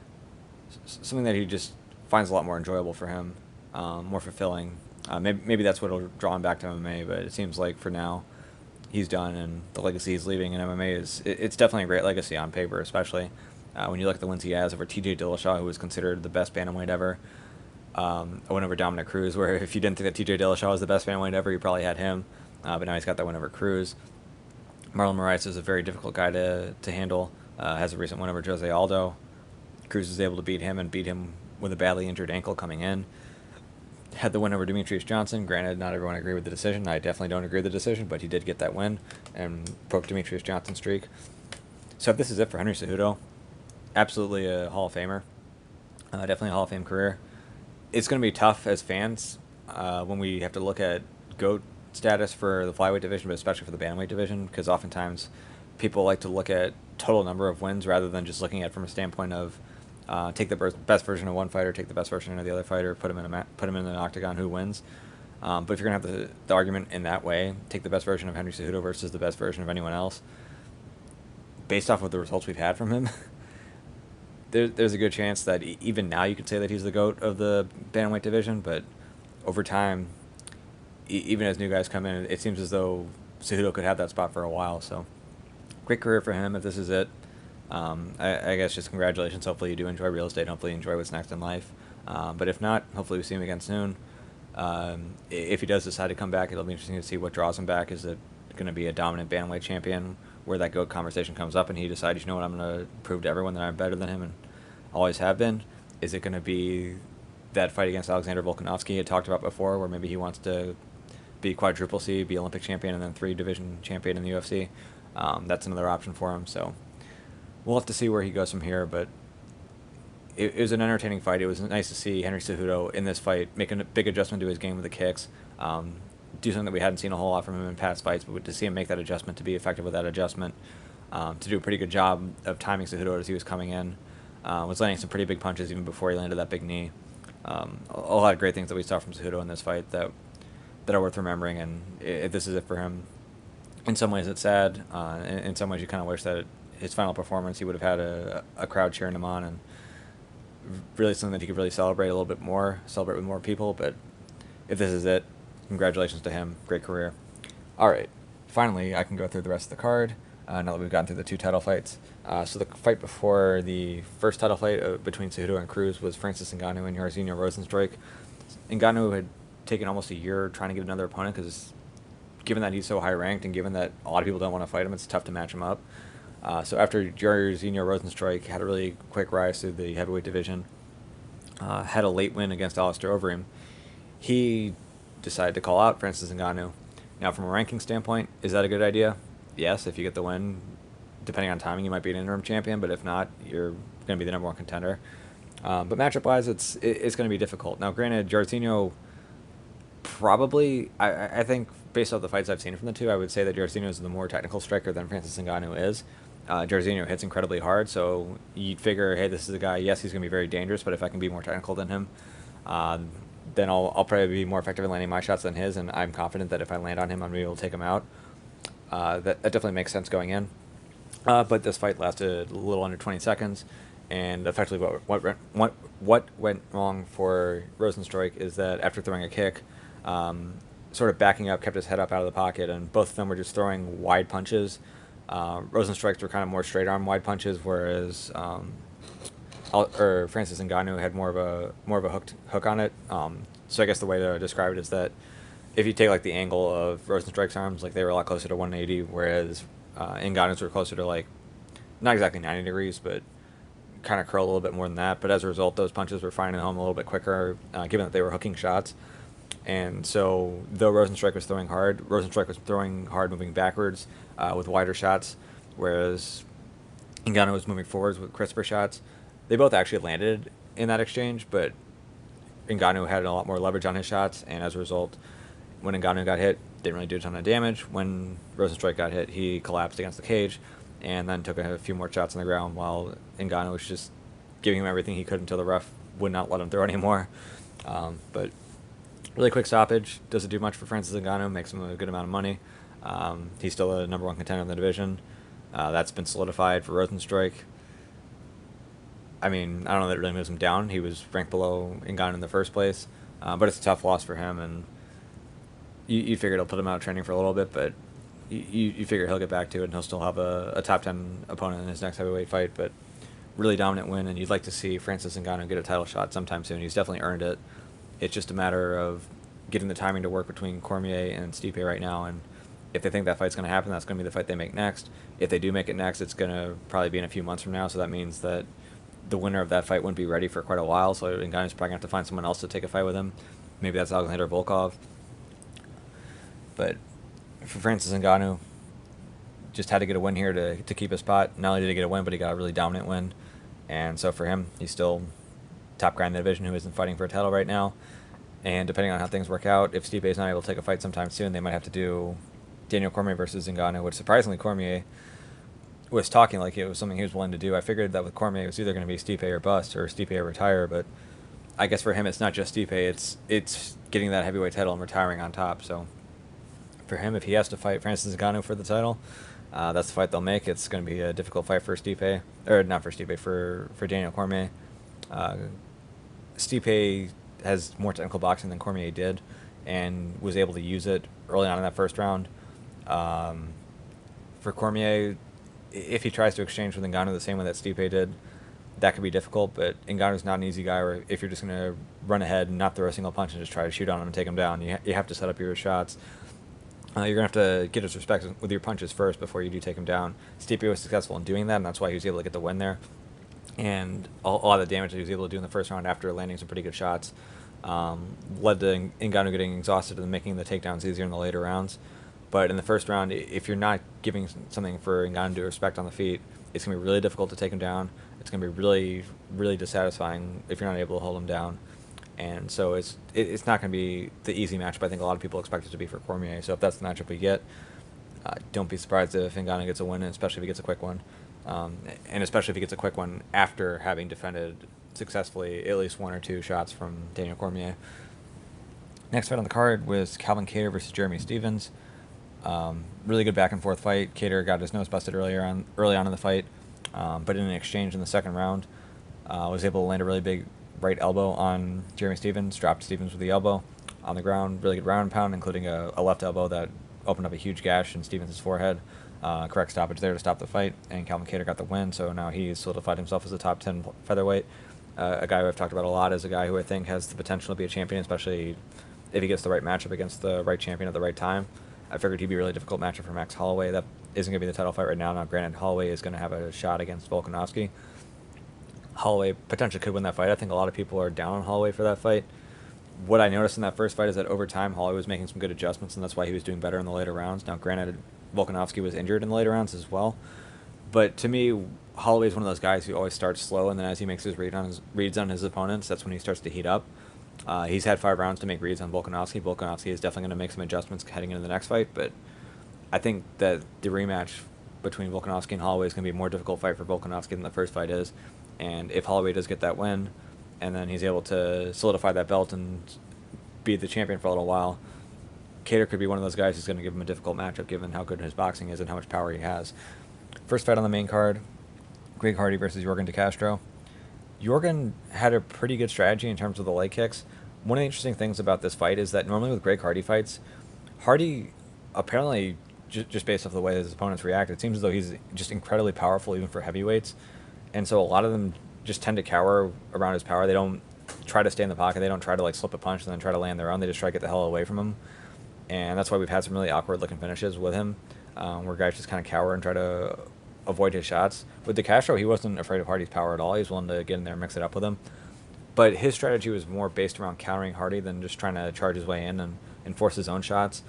Speaker 1: something that he just finds a lot more enjoyable for him, more fulfilling. Maybe that's what will draw him back to MMA, but it seems like for now he's done, and the legacy he's leaving in MMA it's definitely a great legacy on paper, especially when you look at the wins he has over TJ Dillashaw, who was considered the best bantamweight ever. A win over Dominick Cruz, where if you didn't think that TJ Dillashaw was the best bantamweight ever, you probably had him. But now he's got that win over Cruz. Marlon Moraes is a very difficult guy to handle. Has a recent win over Jose Aldo. Cruz is able to beat him, and beat him with a badly injured ankle coming in. Had the win over Demetrius Johnson. Granted, not everyone agreed with the decision. I definitely don't agree with the decision, but he did get that win and broke Demetrius Johnson's streak. So if this is it for Henry Cejudo, absolutely a Hall of Famer. Definitely a Hall of Fame career. It's going to be tough as fans when we have to look at GOAT status for the flyweight division, but especially for the bantamweight division, because oftentimes people like to look at total number of wins rather than just looking at it from a standpoint of take the best version of one fighter, take the best version of the other fighter, put him in an octagon, who wins. But if you're going to have the argument in that way, take the best version of Henry Cejudo versus the best version of anyone else, based off of the results we've had from him, there's a good chance that even now you could say that he's the GOAT of the bantamweight division, but over time, even as new guys come in, it seems as though Cejudo could have that spot for a while. So great career for him if this is it. I guess just congratulations. Hopefully you do enjoy real estate. Hopefully you enjoy what's next in life. But if not, hopefully we see him again soon. If he does decide to come back, it'll be interesting to see what draws him back. Is it going to be a dominant bantamweight champion where that GOAT conversation comes up and he decides, you know what, I'm going to prove to everyone that I'm better than him and always have been? Is it going to be that fight against Alexander Volkanovski he had talked about before, where maybe he wants to be quadruple C, be Olympic champion, and then 3-division champion in the UFC? That's another option for him. So we'll have to see where he goes from here, but it was an entertaining fight. It was nice to see Henry Cejudo in this fight make a big adjustment to his game with the kicks, do something that we hadn't seen a whole lot from him in past fights, but to see him make that adjustment, to be effective with that adjustment, to do a pretty good job of timing Cejudo as he was coming in, was landing some pretty big punches even before he landed that big knee. A lot of great things that we saw from Cejudo in this fight that are worth remembering, and if this is it for him, in some ways it's sad. In some ways you kind of wish that his final performance he would have had a crowd cheering him on, and really something that he could really celebrate a little bit more, celebrate with more people. But if this is it, congratulations to him. Great career. All right. finally, I can go through the rest of the card now that we've gotten through the 2 title fights. So the fight before the first title fight between Cejudo and Cruz was Francis Ngannou and Jairzinho Rozenstruik. Ngannou had taken almost a year trying to get another opponent because given that he's so high ranked and given that a lot of people don't want to fight him, it's tough to match him up. So after Jairzinho Rozenstruik had a really quick rise through the heavyweight division, had a late win against Alistair Overeem, he decided to call out Francis Ngannou. Now, from a ranking standpoint, is that a good idea? Yes, if you get the win, depending on timing, you might be an interim champion, but if not, you're going to be the number 1 contender. But matchup-wise, it's going to be difficult. Now, granted, Jairzinho probably, I think, based off the fights I've seen from the two, I would say that Jairzinho is the more technical striker than Francis Ngannou is. Jairzinho hits incredibly hard, so you'd figure, hey, this is a guy, yes, he's going to be very dangerous, but if I can be more technical than him, then I'll probably be more effective at landing my shots than his, and I'm confident that if I land on him, I'm going to be able to take him out. That definitely makes sense going in. But this fight lasted a little under 20 seconds, and effectively what went wrong for Rozenstruik is that after throwing a kick, sort of backing up, kept his head up out of the pocket, and both of them were just throwing wide punches. Rozenstruik's were kind of more straight arm wide punches, whereas Francis Ngannou had more of a hook on it. So I guess the way to describe it is that if you take like the angle of Rozenstruik's arms, like they were a lot closer to 180, whereas Ngannou's were closer to like not exactly 90 degrees, but kind of curl a little bit more than that. But as a result, those punches were finding home a little bit quicker, given that they were hooking shots. And so, though Rozenstruik was throwing hard, Rozenstruik was throwing hard, moving backwards with wider shots, whereas Ngannou was moving forwards with crisper shots. They both actually landed in that exchange, but Ngannou had a lot more leverage on his shots, and as a result, when Ngannou got hit, didn't really do a ton of damage. When Rozenstruik got hit, he collapsed against the cage, and then took a few more shots on the ground, while Ngannou was just giving him everything he could until the ref would not let him throw anymore. But really quick stoppage, doesn't do much for Francis Ngannou, makes him a good amount of money. He's still a number 1 contender in the division. That's been solidified for Rozenstruik. I mean, I don't know that it really moves him down. He was ranked below Ngannou in the first place, but it's a tough loss for him, and you figure it'll put him out of training for a little bit, but you figure he'll get back to it, and he'll still have a top 10 opponent in his next heavyweight fight. But really dominant win, and you'd like to see Francis Ngannou get a title shot sometime soon. He's definitely earned it. It's just a matter of getting the timing to work between Cormier and Stipe right now, and if they think that fight's going to happen, that's going to be the fight they make next. If they do make it next, it's going to probably be in a few months from now, so that means that the winner of that fight wouldn't be ready for quite a while, so Ngannou's probably going to have to find someone else to take a fight with him. Maybe that's Alexander Volkov. But for Francis Ngannou, just had to get a win here to keep his spot. Not only did he get a win, but he got a really dominant win. And so for him, he's still top guy in the division who isn't fighting for a title right now. And depending on how things work out, if Stipe is not able to take a fight sometime soon, they might have to do Daniel Cormier versus Ngannou, which surprisingly Cormier was talking like it was something he was willing to do. I figured that with Cormier it was either going to be Stipe or bust, or Stipe or retire, but I guess for him it's not just Stipe, it's getting that heavyweight title and retiring on top. So for him, if he has to fight Francis Ngannou for the title, that's the fight they'll make. It's going to be a difficult fight for Stipe, or not for Stipe, for Daniel Cormier. Stipe has more technical boxing than Cormier did, and was able to use it early on in that first round. For Cormier, if he tries to exchange with Ngannou the same way that Stipe did, that could be difficult, but Ngannou's not an easy guy where if you're just going to run ahead and not throw a single punch and just try to shoot on him and take him down, you have to set up your shots. You're going to have to get his respect with your punches first before you do take him down. Stipe was successful in doing that, and that's why he was able to get the win there. And a lot of the damage that he was able to do in the first round after landing some pretty good shots led to Ngannou getting exhausted and making the takedowns easier in the later rounds. But in the first round, if you're not giving something for Ngannou to respect on the feet, it's going to be really difficult to take him down. It's going to be really, really dissatisfying if you're not able to hold him down. And so it's not going to be the easy matchup I think a lot of people expect it to be for Cormier. So if that's the matchup we get, don't be surprised if Ngannou gets a win, especially if he gets a quick one. And especially if he gets a quick one after having defended successfully at least one or two shots from Daniel Cormier. Next fight on the card was Calvin Kattar versus Jeremy Stephens. Really good back and forth fight. Kattar got his nose busted early on in the fight, but in an exchange in the second round, was able to land a really big right elbow on Jeremy Stephens, dropped Stephens with the elbow on the ground. Really good round and pound, including a left elbow that opened up a huge gash in Stevens' forehead. Correct stoppage there to stop the fight, and Calvin Kattar got the win, so now he's solidified himself as a top 10 featherweight. A guy who I've talked about a lot is a guy who I think has the potential to be a champion, especially if he gets the right matchup against the right champion at the right time. I figured he'd be a really difficult matchup for Max Holloway. That isn't going to be the title fight right now. Now, granted, Holloway is going to have a shot against Volkanovski. Holloway potentially could win that fight. I think a lot of people are down on Holloway for that fight. What I noticed in that first fight is that over time, Holloway was making some good adjustments, and that's why he was doing better in the later rounds. Now, granted, Volkanovski was injured in the later rounds as well. But to me, Holloway is one of those guys who always starts slow, and then as he makes his reads on his opponents, that's when he starts to heat up. He's had 5 rounds to make reads on Volkanovski. Volkanovski is definitely going to make some adjustments heading into the next fight, but I think that the rematch between Volkanovski and Holloway is going to be a more difficult fight for Volkanovski than the first fight is. And if Holloway does get that win, and then he's able to solidify that belt and be the champion for a little while, Kattar could be one of those guys who's going to give him a difficult matchup given how good his boxing is and how much power he has. First fight on the main card, Greg Hardy versus Yorgan De Castro. Yorgan had a pretty good strategy in terms of the leg kicks. One of the interesting things about this fight is that normally with Greg Hardy fights, Hardy apparently, just based off the way that his opponents react, it seems as though he's just incredibly powerful even for heavyweights. And so a lot of them just tend to cower around his power. They don't try to stay in the pocket. They don't try to like slip a punch and then try to land their own. They just try to get the hell away from him. And that's why we've had some really awkward looking finishes with him, where guys just kind of cower and try to avoid his shots. With De Castro, he wasn't afraid of Hardy's power at all. He was willing to get in there and mix it up with him. But his strategy was more based around countering Hardy than just trying to charge his way in and force his own shots.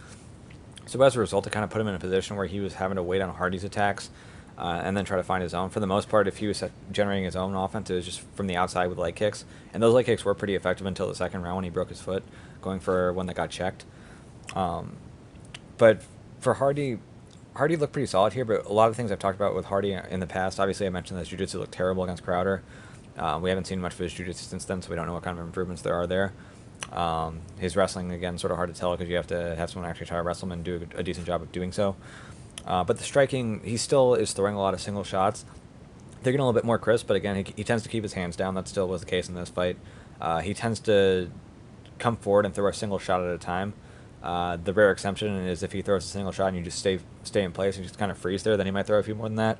Speaker 1: So as a result, it kind of put him in a position where he was having to wait on Hardy's attacks and then try to find his own. For the most part, if he was generating his own offense, it was just from the outside with leg kicks. And those leg kicks were pretty effective until the second round when he broke his foot, going for one that got checked. But for Hardy looked pretty solid here, but a lot of things I've talked about with Hardy in the past, obviously I mentioned that his jiu-jitsu looked terrible against Crowder. We haven't seen much of his jiu-jitsu since then, so we don't know what kind of improvements there are there. His wrestling, again, sort of hard to tell because you have to have someone actually try to wrestle him and do a decent job of doing so. But the striking, he still is throwing a lot of single shots. They're getting a little bit more crisp, but again, he tends to keep his hands down. That still was the case in this fight. He tends to come forward and throw a single shot at a time. The rare exception is if he throws a single shot and you just stay in place and just kind of freeze there, then he might throw a few more than that.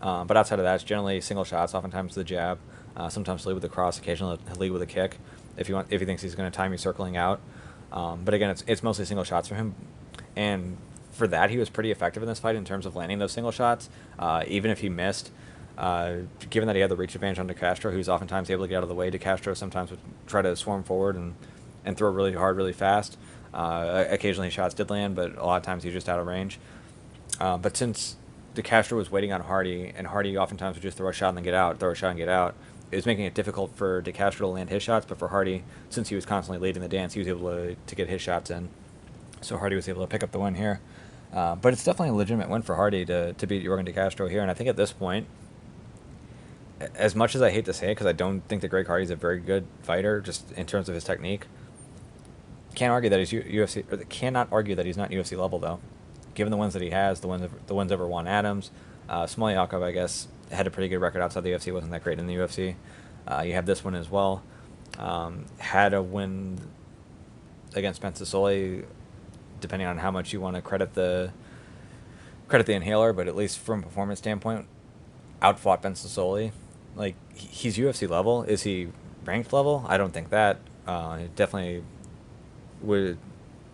Speaker 1: But outside of that, it's generally single shots, oftentimes the jab, sometimes lead with a cross, occasionally lead with a kick if he thinks he's going to time you circling out. But again, it's mostly single shots for him. And for that, he was pretty effective in this fight in terms of landing those single shots, even if he missed. Given that he had the reach advantage on De Castro, who's oftentimes able to get out of the way. De Castro sometimes would try to swarm forward and throw really hard, really fast. Occasionally shots did land, but a lot of times he was just out of range. But since De Castro was waiting on Hardy, and Hardy oftentimes would just throw a shot and then get out, throw a shot and get out, it was making it difficult for De Castro to land his shots, but for Hardy, since he was constantly leading the dance, he was able to get his shots in. So Hardy was able to pick up the win here. But it's definitely a legitimate win for Hardy to beat Yorgan De Castro here, and I think at this point, as much as I hate to say it, because I don't think that Greg Hardy's a very good fighter, just in terms of his technique, can't argue that he's UFC, or cannot argue that he's not UFC level though. Given the wins that he has, the wins over Juan Adams, Smolyanov, I guess, had a pretty good record outside the UFC, wasn't that great in the UFC. You have this one as well. Had a win against Pensasoli, depending on how much you want to credit the inhaler, but at least from a performance standpoint, outfought Pensasoli. Like, he's UFC level. Is he ranked level? I don't think that. Definitely would.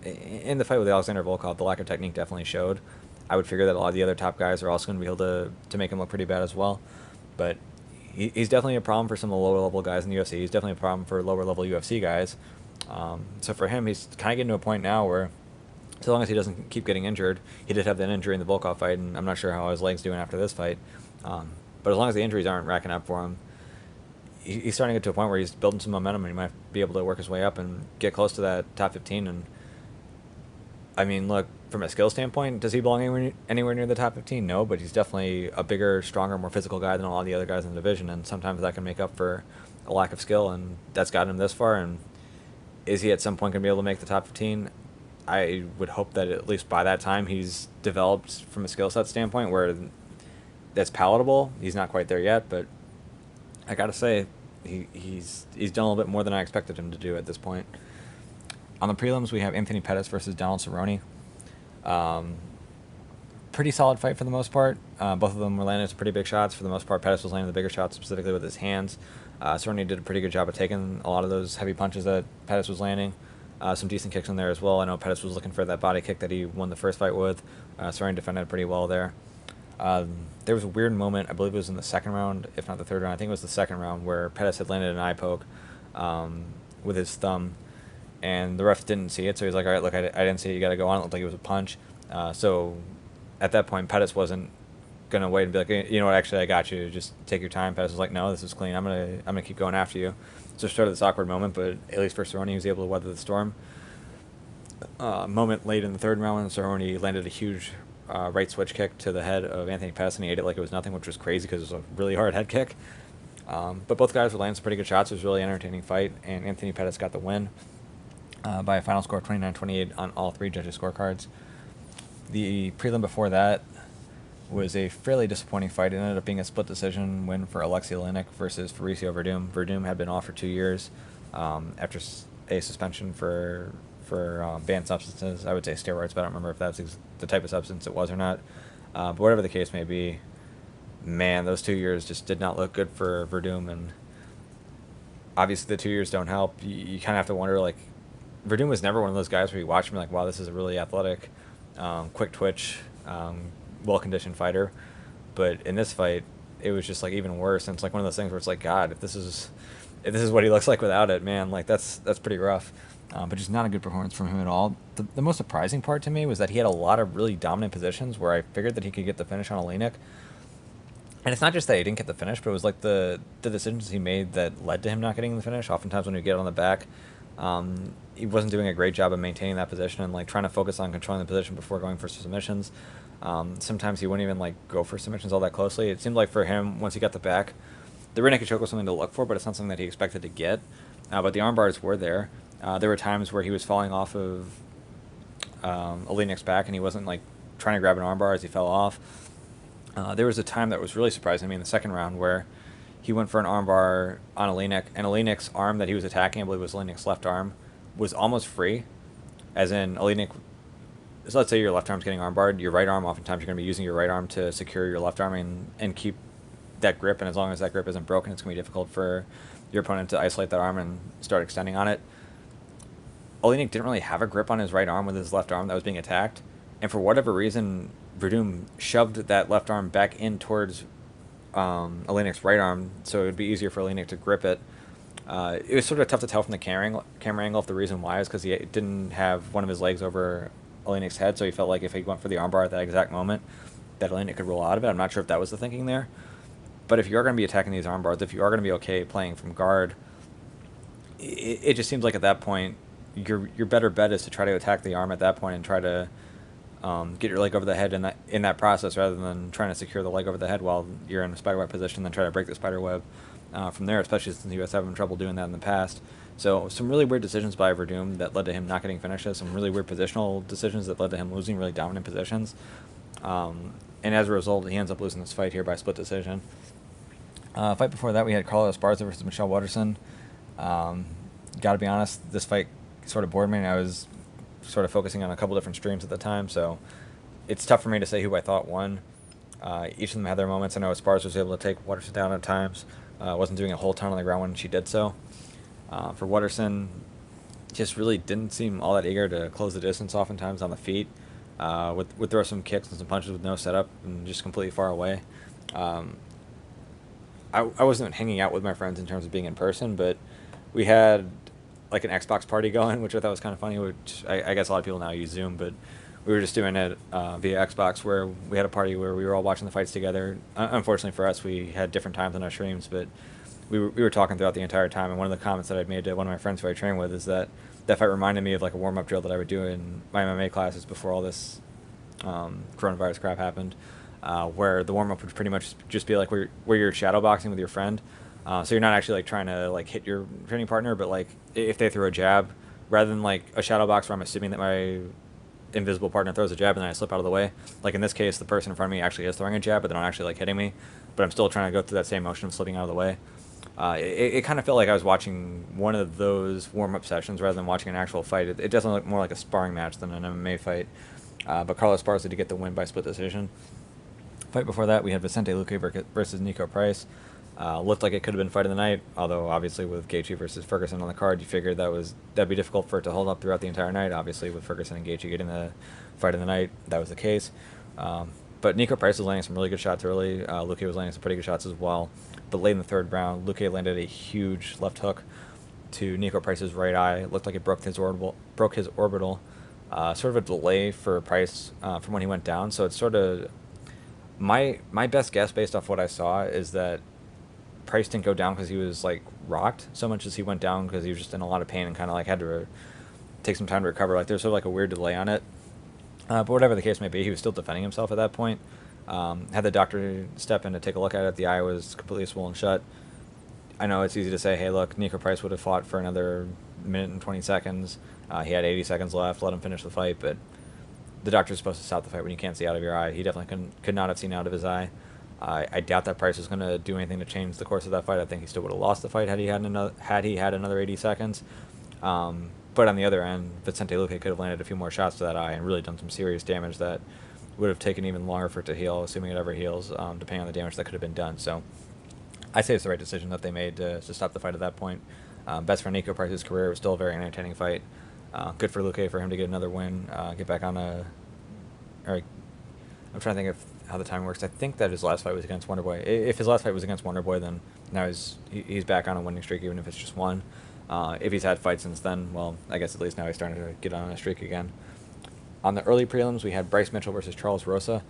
Speaker 1: In the fight with Alexander Volkov, the lack of technique definitely showed. I would figure that a lot of the other top guys are also going to be able to make him look pretty bad as well. But he's definitely a problem for some of the lower level guys in the UFC. He's definitely a problem for lower level UFC guys. So for him, he's kind of getting to a point now where, so long as he doesn't keep getting injured, he did have that injury in the Volkov fight, and I'm not sure how his leg's doing after this fight. But as long as the injuries aren't racking up for him, he's starting to get to a point where he's building some momentum, and he might be able to work his way up and get close to that top 15. And I mean, look, from a skill standpoint, does he belong anywhere near the top 15? No, but he's definitely a bigger, stronger, more physical guy than a lot of the other guys in the division, and sometimes that can make up for a lack of skill, and that's gotten him this far. And is he at some point going to be able to make the top 15? I would hope that at least by that time he's developed from a skill set standpoint where that's palatable. He's not quite there yet, but I got to say, he's done a little bit more than I expected him to do at this point. On the prelims, we have Anthony Pettis versus Donald Cerrone. Pretty solid fight for the most part. Both of them were landing some pretty big shots. For the most part, Pettis was landing the bigger shots, specifically with his hands. Cerrone did a pretty good job of taking a lot of those heavy punches that Pettis was landing. Some decent kicks in there as well. I know Pettis was looking for that body kick that he won the first fight with. Cerrone defended pretty well there. There was a weird moment, I believe it was in the second round, if not the third round. I think it was the second round where Pettis had landed an eye poke with his thumb, and the ref didn't see it, so he was like, all right, look, I didn't see it, you got to go on. It looked like it was a punch. So at that point, Pettis wasn't going to wait and be like, you know what, actually, I got you. Just take your time. Pettis was like, no, this is clean. I'm gonna keep going after you. So it started this awkward moment, but at least for Cerrone, he was able to weather the storm. Moment late in the third round when Cerrone landed a huge right switch kick to the head of Anthony Pettis, and he ate it like it was nothing, which was crazy because it was a really hard head kick. But both guys were landing some pretty good shots. It was a really entertaining fight, and Anthony Pettis got the win by a final score of 29-28 on all three judges' scorecards. The prelim before that was a fairly disappointing fight. It ended up being a split decision win for Alexei Oleinik versus Fabricio Verdum. Verdum had been off for 2 years after a suspension for banned substances. I would say steroids, but I don't remember if that's the type of substance it was or not. But whatever the case may be, man, those 2 years just did not look good for Verdum, and obviously the 2 years don't help. You kind of have to wonder, like, Verdum was never one of those guys where you watch him like, wow, this is a really athletic, quick twitch, well-conditioned fighter. But in this fight, it was just like even worse. And it's like one of those things where it's like, God, if this is what he looks like without it, man, like that's pretty rough. But just not a good performance from him at all. The most surprising part to me was that he had a lot of really dominant positions where I figured that he could get the finish on Oleinik. And it's not just that he didn't get the finish, but it was like the decisions he made that led to him not getting the finish. Oftentimes when you get on the back, he wasn't doing a great job of maintaining that position and like trying to focus on controlling the position before going for submissions. Sometimes he wouldn't even like go for submissions all that closely. It seemed like for him, once he got the back, the rear naked choke was something to look for, but it's not something that he expected to get. But the arm bars were there. There were times where he was falling off of Oleinik's back, and he wasn't like trying to grab an arm bar as he fell off. There was a time that was really surprising me in the second round where he went for an arm bar on Oleinik, and Oleinik's arm that he was attacking, I believe it was Oleinik's left arm, was almost free. As in, Oleinik, so let's say your left arm's getting arm barred, your right arm, oftentimes you're going to be using your right arm to secure your left arm and keep that grip, and as long as that grip isn't broken, it's going to be difficult for your opponent to isolate that arm and start extending on it. Oleinik didn't really have a grip on his right arm with his left arm that was being attacked, and for whatever reason, Verdum shoved that left arm back in towards Oleinik's right arm, so it would be easier for Oleinik to grip it. It was sort of tough to tell from the camera angle if the reason why is because he didn't have one of his legs over Oleinik's head, so he felt like if he went for the armbar at that exact moment, that Oleinik could roll out of it. I'm not sure if that was the thinking there. But if you are going to be attacking these armbars, if you are going to be okay playing from guard, it just seems like at that point, your better bet is to try to attack the arm at that point and try to get your leg over the head in that process, rather than trying to secure the leg over the head while you're in a spiderweb position, then try to break the spiderweb from there, especially since he was having trouble doing that in the past. So some really weird decisions by Verdum that led to him not getting finishes, some really weird positional decisions that led to him losing really dominant positions. And as a result, he ends up losing this fight here by split decision. Fight before that, we had Carlos Esparza versus Michelle Waterson. Got to be honest, this fight sort of bored me, and I was sort of focusing on a couple different streams at the time, so it's tough for me to say who I thought won. Each of them had their moments. I know Esparza was able to take Waterson down at times. Wasn't doing a whole ton on the ground when she did so. For Waterson, just really didn't seem all that eager to close the distance oftentimes on the feet. Would throw some kicks and some punches with no setup and just completely far away. I wasn't hanging out with my friends in terms of being in person, but we had like an Xbox party going, which I thought was kind of funny, which I guess a lot of people now use Zoom, but we were just doing it via Xbox, where we had a party where we were all watching the fights together. Unfortunately for us, we had different times on our streams, but we were talking throughout the entire time, and one of the comments that I'd made to one of my friends who I train with is that fight reminded me of like a warm-up drill that I would do in my MMA classes before all this coronavirus crap happened, where the warm-up would pretty much just be like where you're shadow boxing with your friend. So you're not actually like trying to like hit your training partner, but like if they throw a jab, rather than like a shadow box where I'm assuming that my invisible partner throws a jab and then I slip out of the way. Like in this case, the person in front of me actually is throwing a jab, but they're not actually like hitting me. But I'm still trying to go through that same motion of slipping out of the way. It kind of felt like I was watching one of those warm-up sessions rather than watching an actual fight. It doesn't look more like a sparring match than an MMA fight. but Carlos Esparza to get the win by split decision. Fight before that, we had Vicente Luque versus Nico Price. Looked like it could have been fight of the night, although obviously with Gaethje versus Ferguson on the card, you figured that'd be difficult for it to hold up throughout the entire night. Obviously, with Ferguson and Gaethje getting the fight of the night, that was the case. But Nico Price was landing some really good shots early. Luque was landing some pretty good shots as well. But late in the third round, Luque landed a huge left hook to Nico Price's right eye. It looked like it broke his orbital. Sort of a delay for Price from when he went down. So it's sort of my best guess based off what I saw is that Price didn't go down because he was like rocked so much as he went down because he was just in a lot of pain and kind of like had to take some time to recover. Like there's sort of like a weird delay on it. But whatever the case may be, he was still defending himself at that point. Had the doctor step in to take a look at it. The eye was completely swollen shut. I know it's easy to say, hey, look, Nico Price would have fought for another minute and 20 seconds. He had 80 seconds left. Let him finish the fight. But the doctor's supposed to stop the fight when you can't see out of your eye. He definitely could not have seen out of his eye. I doubt that Price was going to do anything to change the course of that fight. I think he still would have lost the fight had he had another 80 seconds. But on the other end, Vicente Luque could have landed a few more shots to that eye and really done some serious damage that would have taken even longer for it to heal, assuming it ever heals, depending on the damage that could have been done. So I say it's the right decision that they made to stop the fight at that point. Best for Nico Price's career. It was still a very entertaining fight. Good for Luque for him to get another win, get back on a... Or, I'm trying to think of how the timing works. I think that his last fight was against Wonderboy. If his last fight was against Wonderboy, then now he's back on a winning streak, even if it's just one. If he's had fights since then, well, I guess at least now he's starting to get on a streak again. On the early prelims, we had Bryce Mitchell versus Charles Rosa.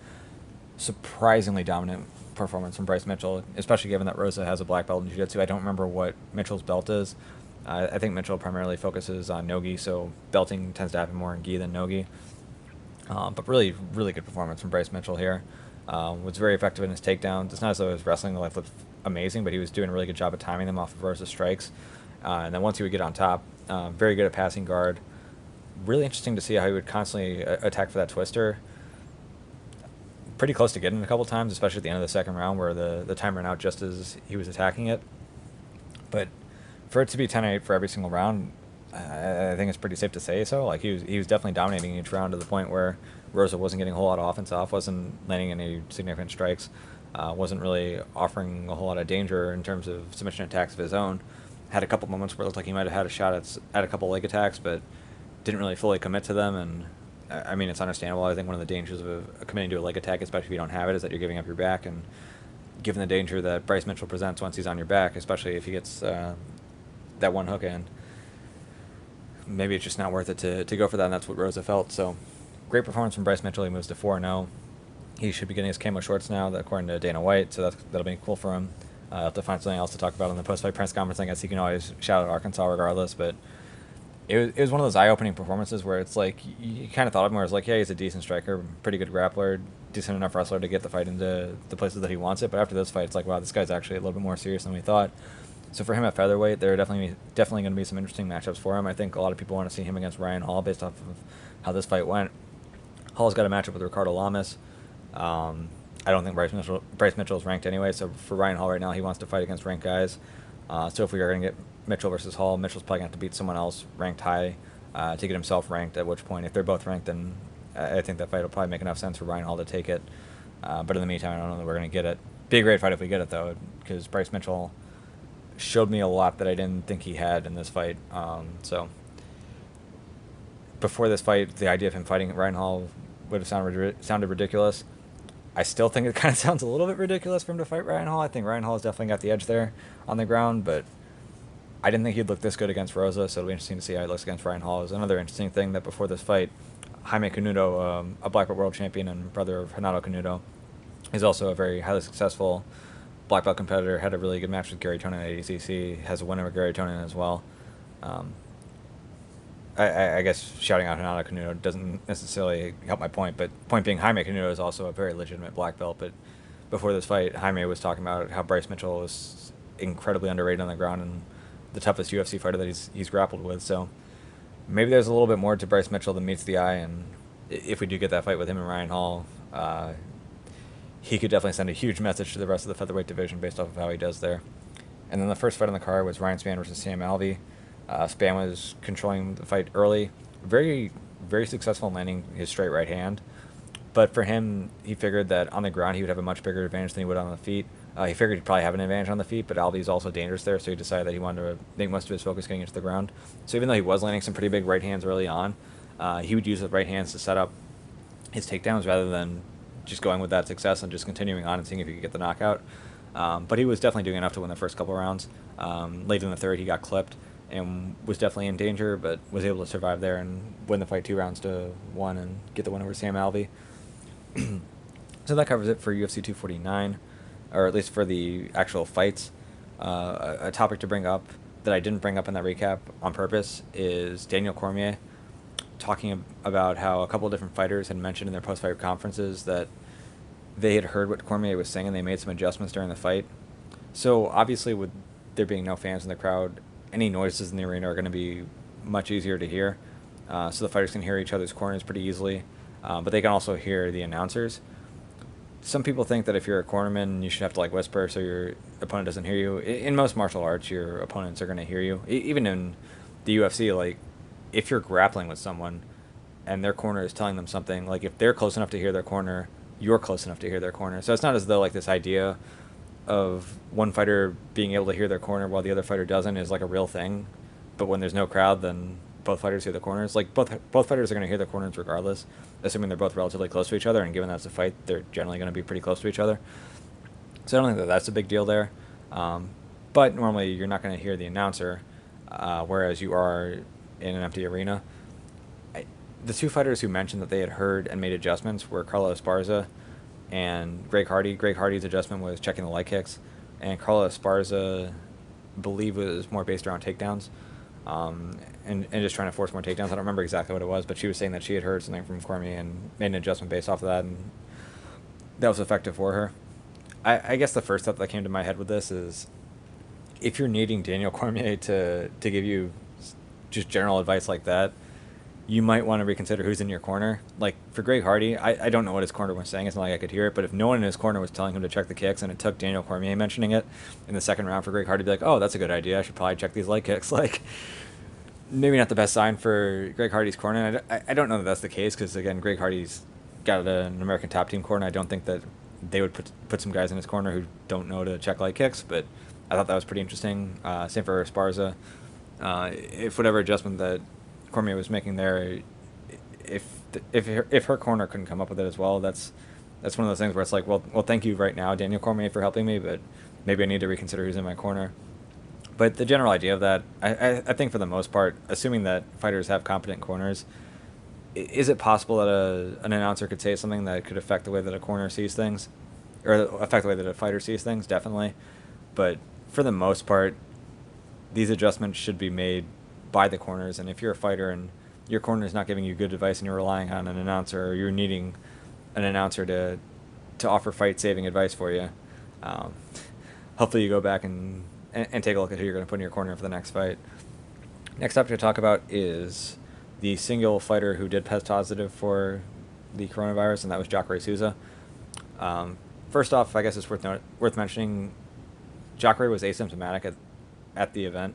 Speaker 1: Surprisingly dominant performance from Bryce Mitchell, especially given that Rosa has a black belt in jiu-jitsu. I don't remember what Mitchell's belt is. I think Mitchell primarily focuses on no-gi, so belting tends to happen more in gi than no-gi. But really, really good performance from Bryce Mitchell here. Was very effective in his takedowns. It's not as though his wrestling life looked amazing, but he was doing a really good job of timing them off of Rosa's strikes. And then once he would get on top, very good at passing guard. Really interesting to see how he would constantly attack for that twister. Pretty close to getting it a couple times, especially at the end of the second round where the time ran out just as he was attacking it. But for it to be 10-8 for every single round, I think it's pretty safe to say so. Like he was definitely dominating each round to the point where Rosa wasn't getting a whole lot of offense off, wasn't landing any significant strikes, wasn't really offering a whole lot of danger in terms of submission attacks of his own. Had a couple moments where it looked like he might have had a shot at a couple leg attacks, but didn't really fully commit to them. And I mean, it's understandable. I think one of the dangers of committing to a leg attack, especially if you don't have it, is that you're giving up your back. And given the danger that Bryce Mitchell presents once he's on your back, especially if he gets that one hook in, maybe it's just not worth it to go for that, and that's what Rosa felt. So great performance from Bryce Mitchell. He moves to 4-0. He should be getting his camo shorts now, according to Dana White, so that'll be cool for him. I'll have to find something else to talk about in the post-fight press conference. I guess he can always shout out Arkansas regardless, but it was one of those eye-opening performances where it's like, you kind of thought of him where it's like, yeah, he's a decent striker, pretty good grappler, decent enough wrestler to get the fight into the places that he wants it, but after this fight, it's like, wow, this guy's actually a little bit more serious than we thought. So for him at featherweight, there are definitely going to be some interesting matchups for him. I think a lot of people want to see him against Ryan Hall based off of how this fight went. Hall's got a matchup with Ricardo Lamas. I don't think Bryce Mitchell is ranked anyway, so for Ryan Hall right now, he wants to fight against ranked guys. So if we are going to get Mitchell versus Hall, Mitchell's probably going to have to beat someone else ranked high to get himself ranked, at which point, if they're both ranked, then I think that fight will probably make enough sense for Ryan Hall to take it. But in the meantime, I don't know that we're going to get it. Be a great fight if we get it, though, because Bryce Mitchell showed me a lot that I didn't think he had in this fight. So before this fight, the idea of him fighting Ryan Hall would have sounded ridiculous. I still think it kind of sounds a little bit ridiculous for him to fight Ryan Hall. I think Ryan Hall has definitely got the edge there on the ground, but I didn't think he'd look this good against Rosa, so it'll be interesting to see how he looks against Ryan Hall. Is another interesting thing that before this fight, Jaime Canuto, a black belt world champion and brother of Renato Canuto, is also a very highly successful black belt competitor, had a really good match with Gary Tonin at ADCC, has a win over Gary Tonin as well. I guess shouting out Renato Canuto doesn't necessarily help my point, but point being, Jaime Canuto is also a very legitimate black belt, but before this fight, Jaime was talking about how Bryce Mitchell was incredibly underrated on the ground and the toughest UFC fighter that he's grappled with, so maybe there's a little bit more to Bryce Mitchell than meets the eye, and if we do get that fight with him and Ryan Hall, he could definitely send a huge message to the rest of the featherweight division based off of how he does there. And then the first fight on the card was Ryan Spann versus Sam Alvey. Spann was controlling the fight early. Very very successful in landing his straight right hand. But for him, he figured that on the ground he would have a much bigger advantage than he would on the feet. He figured he'd probably have an advantage on the feet, but Alvey's also dangerous there, so he decided that he wanted to make most of his focus getting into the ground. So even though he was landing some pretty big right hands early on, he would use the right hands to set up his takedowns rather than just going with that success and just continuing on and seeing if he could get the knockout. But he was definitely doing enough to win the first couple rounds. Late in the third, he got clipped and was definitely in danger, but was able to survive there and win the fight 2-1 and get the win over Sam Alvey. So that covers it for UFC 249, or at least for the actual fights. A topic to bring up that I didn't bring up in that recap on purpose is Daniel Cormier talking about how a couple of different fighters had mentioned in their post-fight conferences that they had heard what Cormier was saying and they made some adjustments during the fight. So obviously with there being no fans in the crowd, any noises in the arena are going to be much easier to hear. So the fighters can hear each other's corners pretty easily, but they can also hear the announcers. Some people think that if you're a cornerman, you should have to like whisper so your opponent doesn't hear you. In most martial arts, your opponents are going to hear you. Even in the UFC, like if you're grappling with someone and their corner is telling them something, like if they're close enough to hear their corner, you're close enough to hear their corner. So it's not as though like this idea of one fighter being able to hear their corner while the other fighter doesn't is like a real thing. But when there's no crowd, then both fighters hear the corners. Like both fighters are going to hear their corners regardless, assuming they're both relatively close to each other. And given that's a fight, they're generally going to be pretty close to each other. So I don't think that that's a big deal there. But normally you're not going to hear the announcer, whereas you are in an empty arena. The two fighters who mentioned that they had heard and made adjustments were Carlos Esparza and Greg Hardy. Greg Hardy's adjustment was checking the leg kicks, and Carlos Esparza, I believe, was more based around takedowns, and just trying to force more takedowns. I don't remember exactly what it was, but she was saying that she had heard something from Cormier and made an adjustment based off of that, and that was effective for her. I guess the first thought that came to my head with this is if you're needing Daniel Cormier to give you just general advice like that, you might want to reconsider who's in your corner. Like for Greg Hardy, I don't know what his corner was saying. It's not like I could hear it, but if no one in his corner was telling him to check the kicks and it took Daniel Cormier mentioning it in the second round for Greg Hardy to be like, oh, that's a good idea, I should probably check these leg kicks. Like maybe not the best sign for Greg Hardy's corner. I don't know that that's the case because, again, Greg Hardy's got an American top team corner. I don't think that they would put some guys in his corner who don't know to check leg kicks, but I thought that was pretty interesting. Same for Esparza. If whatever adjustment that Cormier was making there, if her corner couldn't come up with it as well, that's one of those things where it's like, well, thank you right now, Daniel Cormier, for helping me, but maybe I need to reconsider who's in my corner. But the general idea of that, I think for the most part, assuming that fighters have competent corners, is it possible that an announcer could say something that could affect the way that a corner sees things, or affect the way that a fighter sees things? Definitely. But for the most part, these adjustments should be made by the corners. And if you're a fighter and your corner is not giving you good advice and you're relying on an announcer, or you're needing an announcer to offer fight-saving advice for you, hopefully you go back and take a look at who you're going to put in your corner for the next fight. Next topic to talk about is the single fighter who did test positive for the coronavirus, and that was Jacare Souza. First off, I guess it's worth mentioning, Jacare was asymptomatic at the event.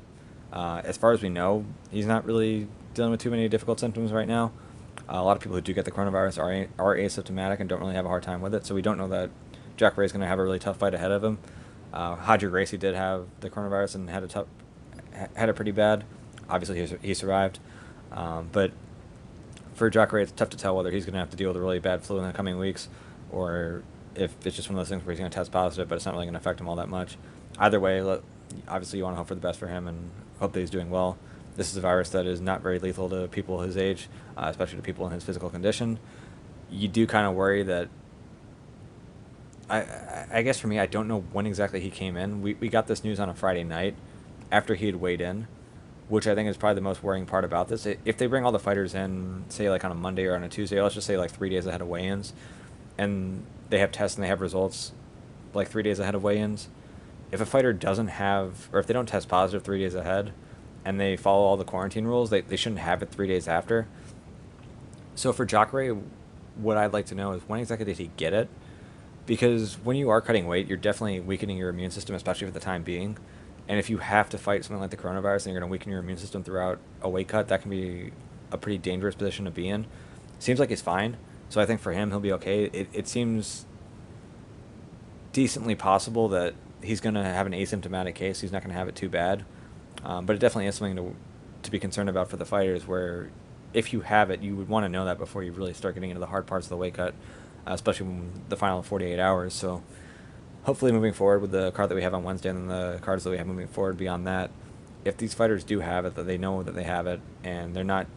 Speaker 1: As far as we know, he's not really dealing with too many difficult symptoms right now. A lot of people who do get the coronavirus are asymptomatic and don't really have a hard time with it, so we don't know that Jacare is going to have a really tough fight ahead of him. Gracie did have the coronavirus and had it pretty bad. Obviously, he survived. But for Jacare, it's tough to tell whether he's going to have to deal with a really bad flu in the coming weeks, or if it's just one of those things where he's going to test positive, but it's not really going to affect him all that much. Either way, obviously you want to hope for the best for him and hope that he's doing well. This is a virus that is not very lethal to people his age, especially to people in his physical condition. You do kind of worry that, I guess for me, I don't know when exactly he came in. We got this news on a Friday night after he had weighed in, which I think is probably the most worrying part about this. If they bring all the fighters in, say like on a Monday or on a Tuesday, let's just say like 3 days ahead of weigh-ins, and they have tests and they have results like 3 days ahead of weigh-ins, if a fighter doesn't have, or if they don't test positive 3 days ahead and they follow all the quarantine rules, they shouldn't have it 3 days after. So for Jacare, what I'd like to know is when exactly did he get it? Because when you are cutting weight, you're definitely weakening your immune system, especially for the time being. And if you have to fight something like the coronavirus and you're going to weaken your immune system throughout a weight cut, that can be a pretty dangerous position to be in. Seems like he's fine, so I think for him, he'll be okay. It seems decently possible that he's going to have an asymptomatic case. He's not going to have it too bad. But it definitely is something to be concerned about for the fighters, where if you have it, you would want to know that before you really start getting into the hard parts of the weight cut, especially when the final 48 hours. So hopefully moving forward with the card that we have on Wednesday and the cards that we have moving forward beyond that, if these fighters do have it, that they know that they have it, and they're not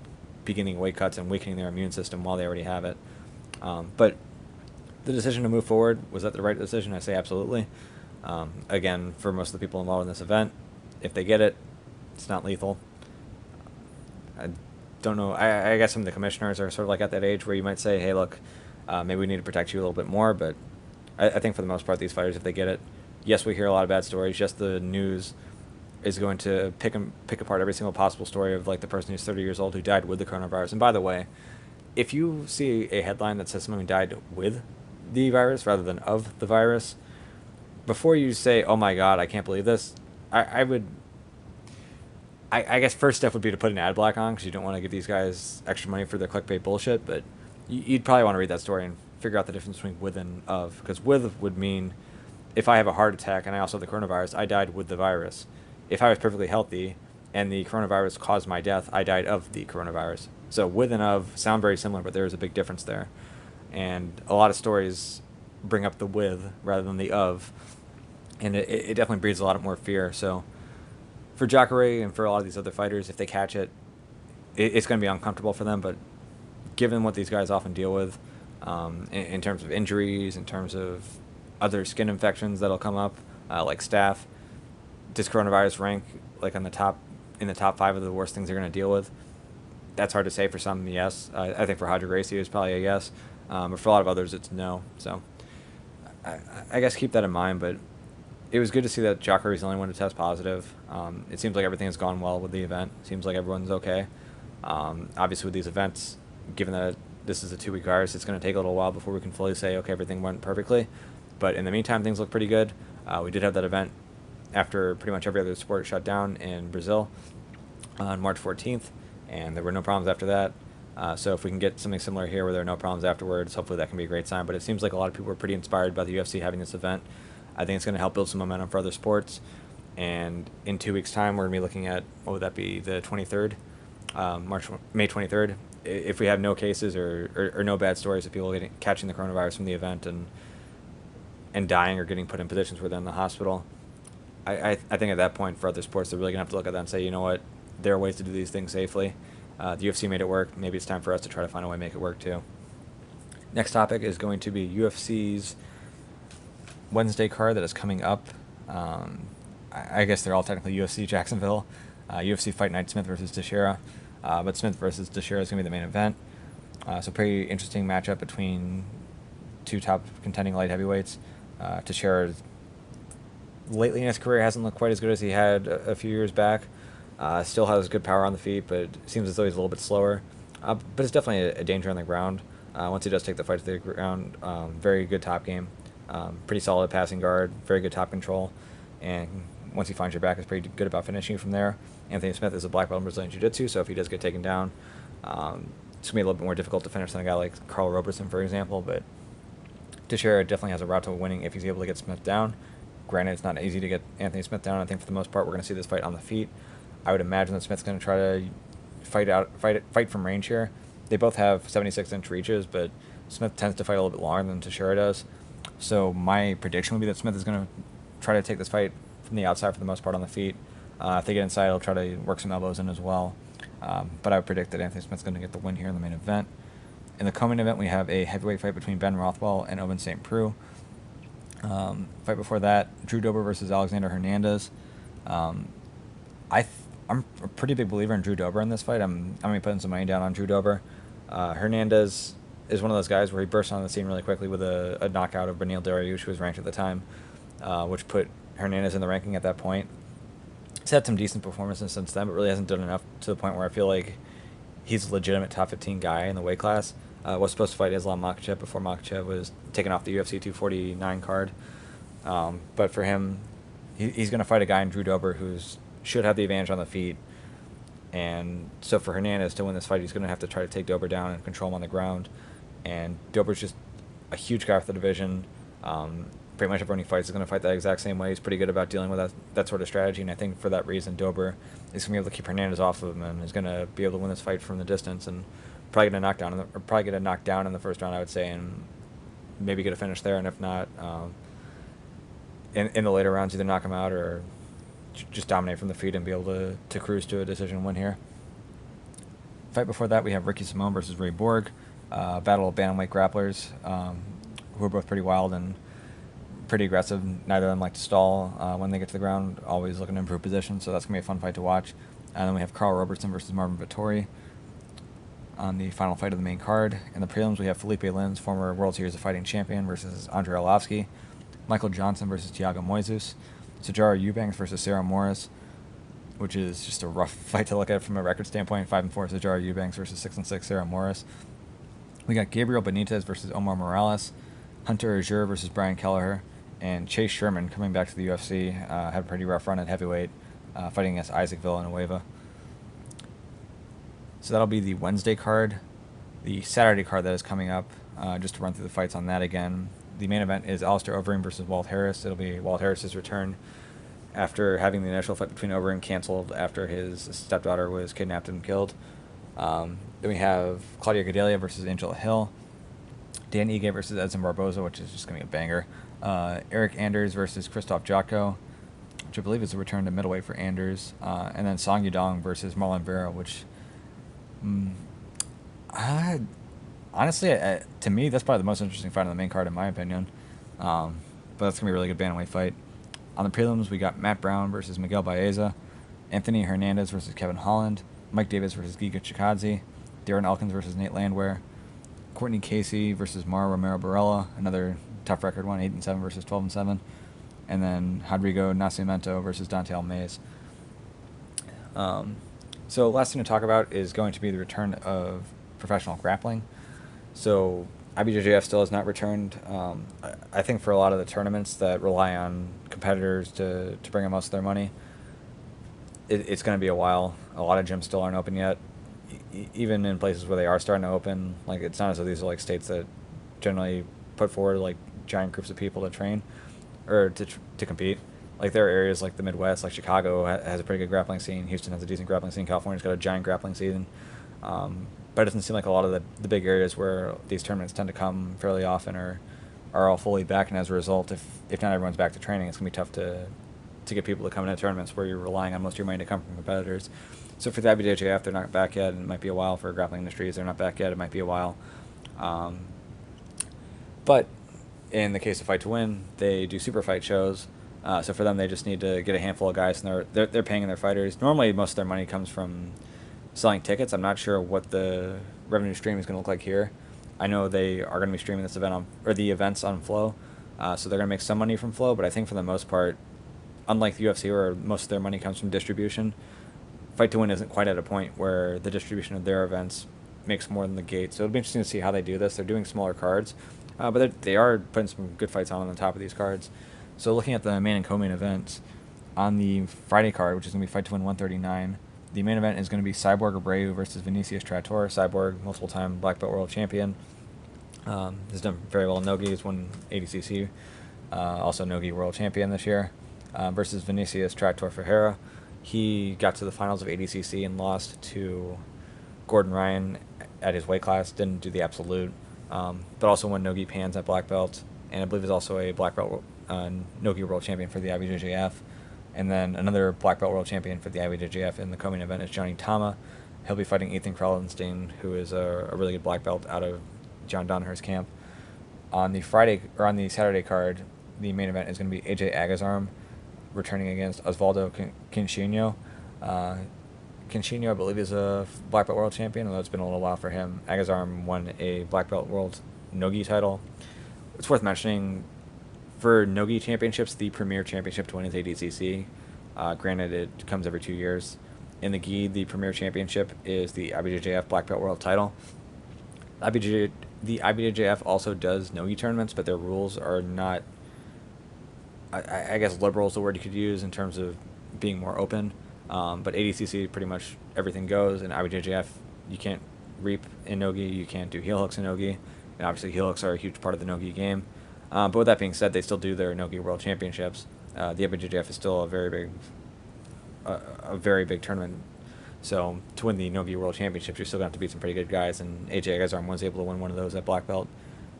Speaker 1: beginning weight cuts and weakening their immune system while they already have it. But the decision to move forward, was that the right decision? I say absolutely. Again, for most of the people involved in this event, if they get it, it's not lethal. I don't know. I guess some of the commissioners are sort of like at that age where you might say, hey, look, maybe we need to protect you a little bit more. But I think for the most part, these fighters, if they get it, yes, we hear a lot of bad stories. Yes, the news is going to pick apart every single possible story of like the person who's 30 years old who died with the coronavirus. And by the way, if you see a headline that says someone died with the virus rather than of the virus, before you say, oh my God, I can't believe this, I guess first step would be to put an ad block on, because you don't want to give these guys extra money for their clickbait bullshit. But you'd probably want to read that story and figure out the difference between with and of, because with would mean if I have a heart attack and I also have the coronavirus, I died with the virus. If I was perfectly healthy and the coronavirus caused my death, I died of the coronavirus. So with and of sound very similar, but there is a big difference there. And a lot of stories bring up the with rather than the of, and it definitely breeds a lot more fear. So for Jacare and for a lot of these other fighters, if they catch it, it's going to be uncomfortable for them. But given what these guys often deal with, in terms of injuries, in terms of other skin infections that'll come up, like staph, does coronavirus rank like in the top 5 of the worst things they're going to deal with? That's hard to say. For some, yes. I think for Gracie it's probably a yes, but for a lot of others it's no. So I guess keep that in mind. But it was good to see that Jacare is the only one to test positive. It seems like everything has gone well with the event. It seems like everyone's okay. Obviously with these events, given that this is a 2-week virus, it's going to take a little while before we can fully say, okay, everything went perfectly. But in the meantime, things look pretty good. We did have that event after pretty much every other sport shut down in Brazil on March 14th, and there were no problems after that. So if we can get something similar here where there are no problems afterwards, hopefully that can be a great sign. But it seems like a lot of people are pretty inspired by the UFC having this event. I think it's going to help build some momentum for other sports. And in 2 weeks' time, we're going to be looking at, what would that be, the 23rd? May 23rd. If we have no cases or no bad stories of people catching the coronavirus from the event and dying or getting put in positions where they're in the hospital, I think at that point for other sports, they're really going to have to look at that and say, you know what, there are ways to do these things safely. The UFC made it work. Maybe it's time for us to try to find a way to make it work too. Next topic is going to be UFC's Wednesday card that is coming up. I guess they're all technically UFC Jacksonville. UFC Fight Night, Smith versus Teixeira. But Smith versus Teixeira is going to be the main event. So pretty interesting matchup between two top contending light heavyweights. Teixeira lately in his career hasn't looked quite as good as he had a few years back. Still has good power on the feet, but it seems as though he's a little bit slower. But it's definitely a danger on the ground. Once he does take the fight to the ground, very good top game. Pretty solid passing guard, very good top control. And once he finds your back, is pretty good about finishing from there. Anthony Smith is a black belt in Brazilian Jiu-Jitsu, so if he does get taken down, it's going to be a little bit more difficult to finish than a guy like Carl Roberson, for example. But Teixeira definitely has a route to winning if he's able to get Smith down. Granted, it's not easy to get Anthony Smith down. I think for the most part, we're going to see this fight on the feet. I would imagine that Smith's going to try to fight from range here. They both have 76-inch reaches, but Smith tends to fight a little bit longer than Teixeira does. So my prediction would be that Smith is going to try to take this fight from the outside for the most part on the feet. If they get inside, he'll try to work some elbows in as well. But I would predict that Anthony Smith's going to get the win here in the main event. In the co-main event, we have a heavyweight fight between Ben Rothwell and Ovince St. Preux. Fight before that, Drew Dober versus Alexander Hernandez. I'm a pretty big believer in Drew Dober in this fight. I'm going to be putting some money down on Drew Dober. Hernandez is one of those guys where he burst on the scene really quickly with a knockout of Beneil Dariush, who was ranked at the time, which put Hernandez in the ranking at that point. He's had some decent performances since then, but really hasn't done enough to the point where I feel like he's a legitimate top 15 guy in the weight class. Was supposed to fight Islam Makhachev before Makhachev was taken off the UFC 249 card. But for him, he's going to fight a guy in Drew Dober who should have the advantage on the feet. And so for Hernandez to win this fight, he's going to have to try to take Dober down and control him on the ground. And Dober's just a huge guy for the division. Pretty much everyone he fights is going to fight that exact same way. He's pretty good about dealing with that sort of strategy, and I think for that reason, Dober is going to be able to keep Hernandez off of him and is going to be able to win this fight from the distance and probably get a knockdown in the first round, I would say, and maybe get a finish there. And if not, in the later rounds, either knock him out or just dominate from the feet and be able to cruise to a decision win here. Fight before that, we have Ricky Simon versus Ray Borg, battle of bantamweight grapplers, who are both pretty wild and pretty aggressive. Neither of them like to stall when they get to the ground, always looking to improve position, so that's going to be a fun fight to watch. And then we have Carl Robertson versus Marvin Vettori on the final fight of the main card. In the prelims, we have Felipe Lins, former World Series of Fighting champion, versus Andrei Arlovski, Michael Johnson versus Thiago Moises, Sijara Eubanks versus Sarah Morris, which is just a rough fight to look at from a record standpoint. 5-4 Sijara Eubanks versus 6-6 Sarah Morris. We got Gabriel Benitez versus Omar Morales, Hunter Azure versus Brian Kelleher, and Chase Sherman coming back to the UFC. Had a pretty rough run at heavyweight, fighting against Isaac Villanueva. So that'll be the Wednesday card. The Saturday card that is coming up, just to run through the fights on that again. The main event is Alistair Overeem versus Walt Harris. It'll be Walt Harris's return after having the initial fight between Overeem canceled after his stepdaughter was kidnapped and killed. Then we have Claudia Gadelha versus Angela Hill, Dan Ige versus Edson Barboza, which is just going to be a banger. Eric Anders versus Christoph Jotko, which I believe is a return to middleweight for Anders. And then Song Yudong versus Marlon Vera, which honestly, to me, that's probably the most interesting fight on the main card, in my opinion. But that's going to be a really good bantamweight fight. On the prelims, we got Matt Brown versus Miguel Baeza, Anthony Hernandez versus Kevin Holland, Mike Davis versus Giga Chikadze, Darren Elkins versus Nate Landwehr, Courtney Casey versus Mara Romero Barella, another tough record one, 8-7 versus 12-7, and then Rodrigo Nascimento versus Dante Almays. So last thing to talk about is going to be the return of professional grappling. So IBJJF still has not returned. I think for a lot of the tournaments that rely on competitors to bring in most of their money, it's going to be a while. A lot of gyms still aren't open yet. Even in places where they are starting to open, like, it's not as though these are like states that generally put forward like giant groups of people to train or to compete. Like, there are areas like the Midwest, like Chicago has a pretty good grappling scene. Houston has a decent grappling scene. California's got a giant grappling scene. But it doesn't seem like a lot of the big areas where these tournaments tend to come fairly often are all fully back. And as a result, if not everyone's back to training, it's going to be tough to get people to come into tournaments where you're relying on most of your money to come from competitors. So for the IBJJF, they're not back yet. It might be a while for grappling industries. They're not back yet. It might be a while. But in the case of Fight to Win, they do super fight shows. So for them, they just need to get a handful of guys, and they're paying their fighters. Normally, most of their money comes from selling tickets. I'm not sure what the revenue stream is going to look like here. I know they are going to be streaming this event the events on Flow, so they're going to make some money from Flow. But I think for the most part, unlike the UFC, where most of their money comes from distribution, Fight to Win isn't quite at a point where the distribution of their events makes more than the gate. So it'll be interesting to see how they do this. They're doing smaller cards, but they are putting some good fights on the top of these cards. So looking at the main and co-main events, on the Friday card, which is going to be Fight to Win 139, the main event is going to be Cyborg Abreu versus Vinicius Trator. Cyborg, multiple-time black belt world champion. Has done very well in Nogi. He's won ADCC. Also Nogi world champion this year. Versus Vinicius Trator Ferreira. He got to the finals of ADCC and lost to Gordon Ryan at his weight class. Didn't do the absolute, but also won Nogi Pans at black belt. And I believe is also a black belt Nogi world champion for the IBJJF. And then another black belt world champion for the IBJJF in the co-main event is Johnny Tama. He'll be fighting Ethan Krallenstein, who is a really good black belt out of John Danaher's camp. On the Saturday card, the main event is going to be AJ Agazarm returning against Osvaldo Quinchino. Quinchino, I believe, is a black belt world champion, although it's been a little while for him. Agazarm won a black belt world Nogi title. It's worth mentioning, for Nogi championships, the premier championship to win is ADCC. Granted, it comes every 2 years. In the gi, the premier championship is the IBJJF black belt world title. The IBJJF also does Nogi tournaments, but their rules are not, I guess liberal is the word you could use in terms of being more open. But ADCC, pretty much everything goes. And IBJJF, you can't reap in Nogi, you can't do heel hooks in Nogi. And obviously heel hooks are a huge part of the Nogi game. But with that being said, they still do their Nogi World Championships. The IBJJF is still a very big tournament. So to win the Nogi World Championships, you're still going to have to beat some pretty good guys. And AJ Agazarm was able to win one of those at black belt,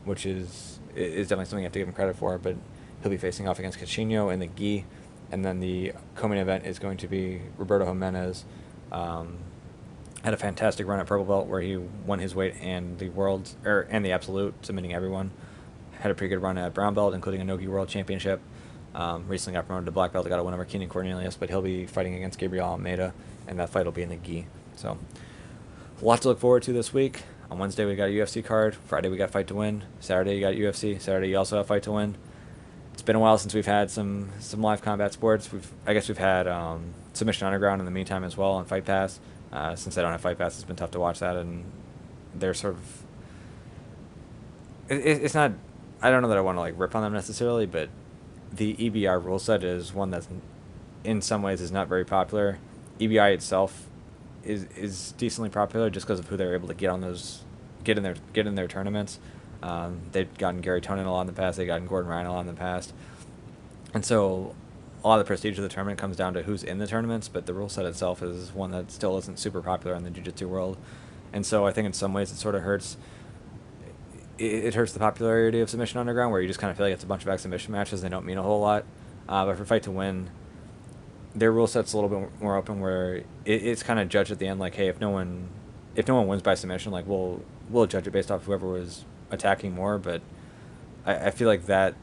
Speaker 1: which is definitely something you have to give him credit for. But he'll be facing off against Cachino in the gi. And then the co-main event is going to be Roberto Jimenez. Had a fantastic run at purple belt where he won his weight and the world and the absolute, submitting everyone. Had a pretty good run at brown belt, including a Nogi World Championship. Recently got promoted to black belt. Got a win over Keenan Cornelius, but he'll be fighting against Gabriel Almeida, and that fight will be in the gi. So, a lot to look forward to this week. On Wednesday we got a UFC card. Friday we got Fight to Win. Saturday you got UFC. Saturday you also have Fight to Win. It's been a while since we've had some live combat sports. I guess we've had Submission Underground in the meantime as well on Fight Pass. Since I don't have Fight Pass, it's been tough to watch that, and they're sort of. It's not. I don't know that I want to like rip on them necessarily, but the EBI rule set is one that's, in some ways, is not very popular. EBI itself is decently popular just because of who they're able to get in their tournaments. They've gotten Gary Tonin a lot in the past. They've gotten Gordon Ryan a lot in the past, and so a lot of the prestige of the tournament comes down to who's in the tournaments. But the rule set itself is one that still isn't super popular in the jiu-jitsu world, and so I think in some ways it sort of hurts. It hurts the popularity of Submission Underground, where you just kind of feel like it's a bunch of exhibition matches. They don't mean a whole lot. But for Fight to Win, their rule set's a little bit more open, where it's kind of judged at the end, like, hey, if no one wins by submission, like we'll judge it based off whoever was attacking more. But I feel like that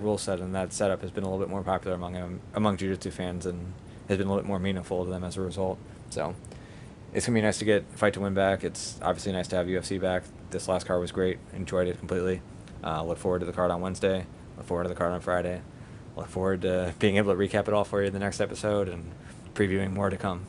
Speaker 1: rule set and that setup has been a little bit more popular among jiu-jitsu fans, and has been a little bit more meaningful to them as a result. So it's going to be nice to get Fight to Win back. It's obviously nice to have UFC back. This last card was great. Enjoyed it completely. Look forward to the card on Wednesday. Look forward to the card on Friday. Look forward to being able to recap it all for you in the next episode and previewing more to come.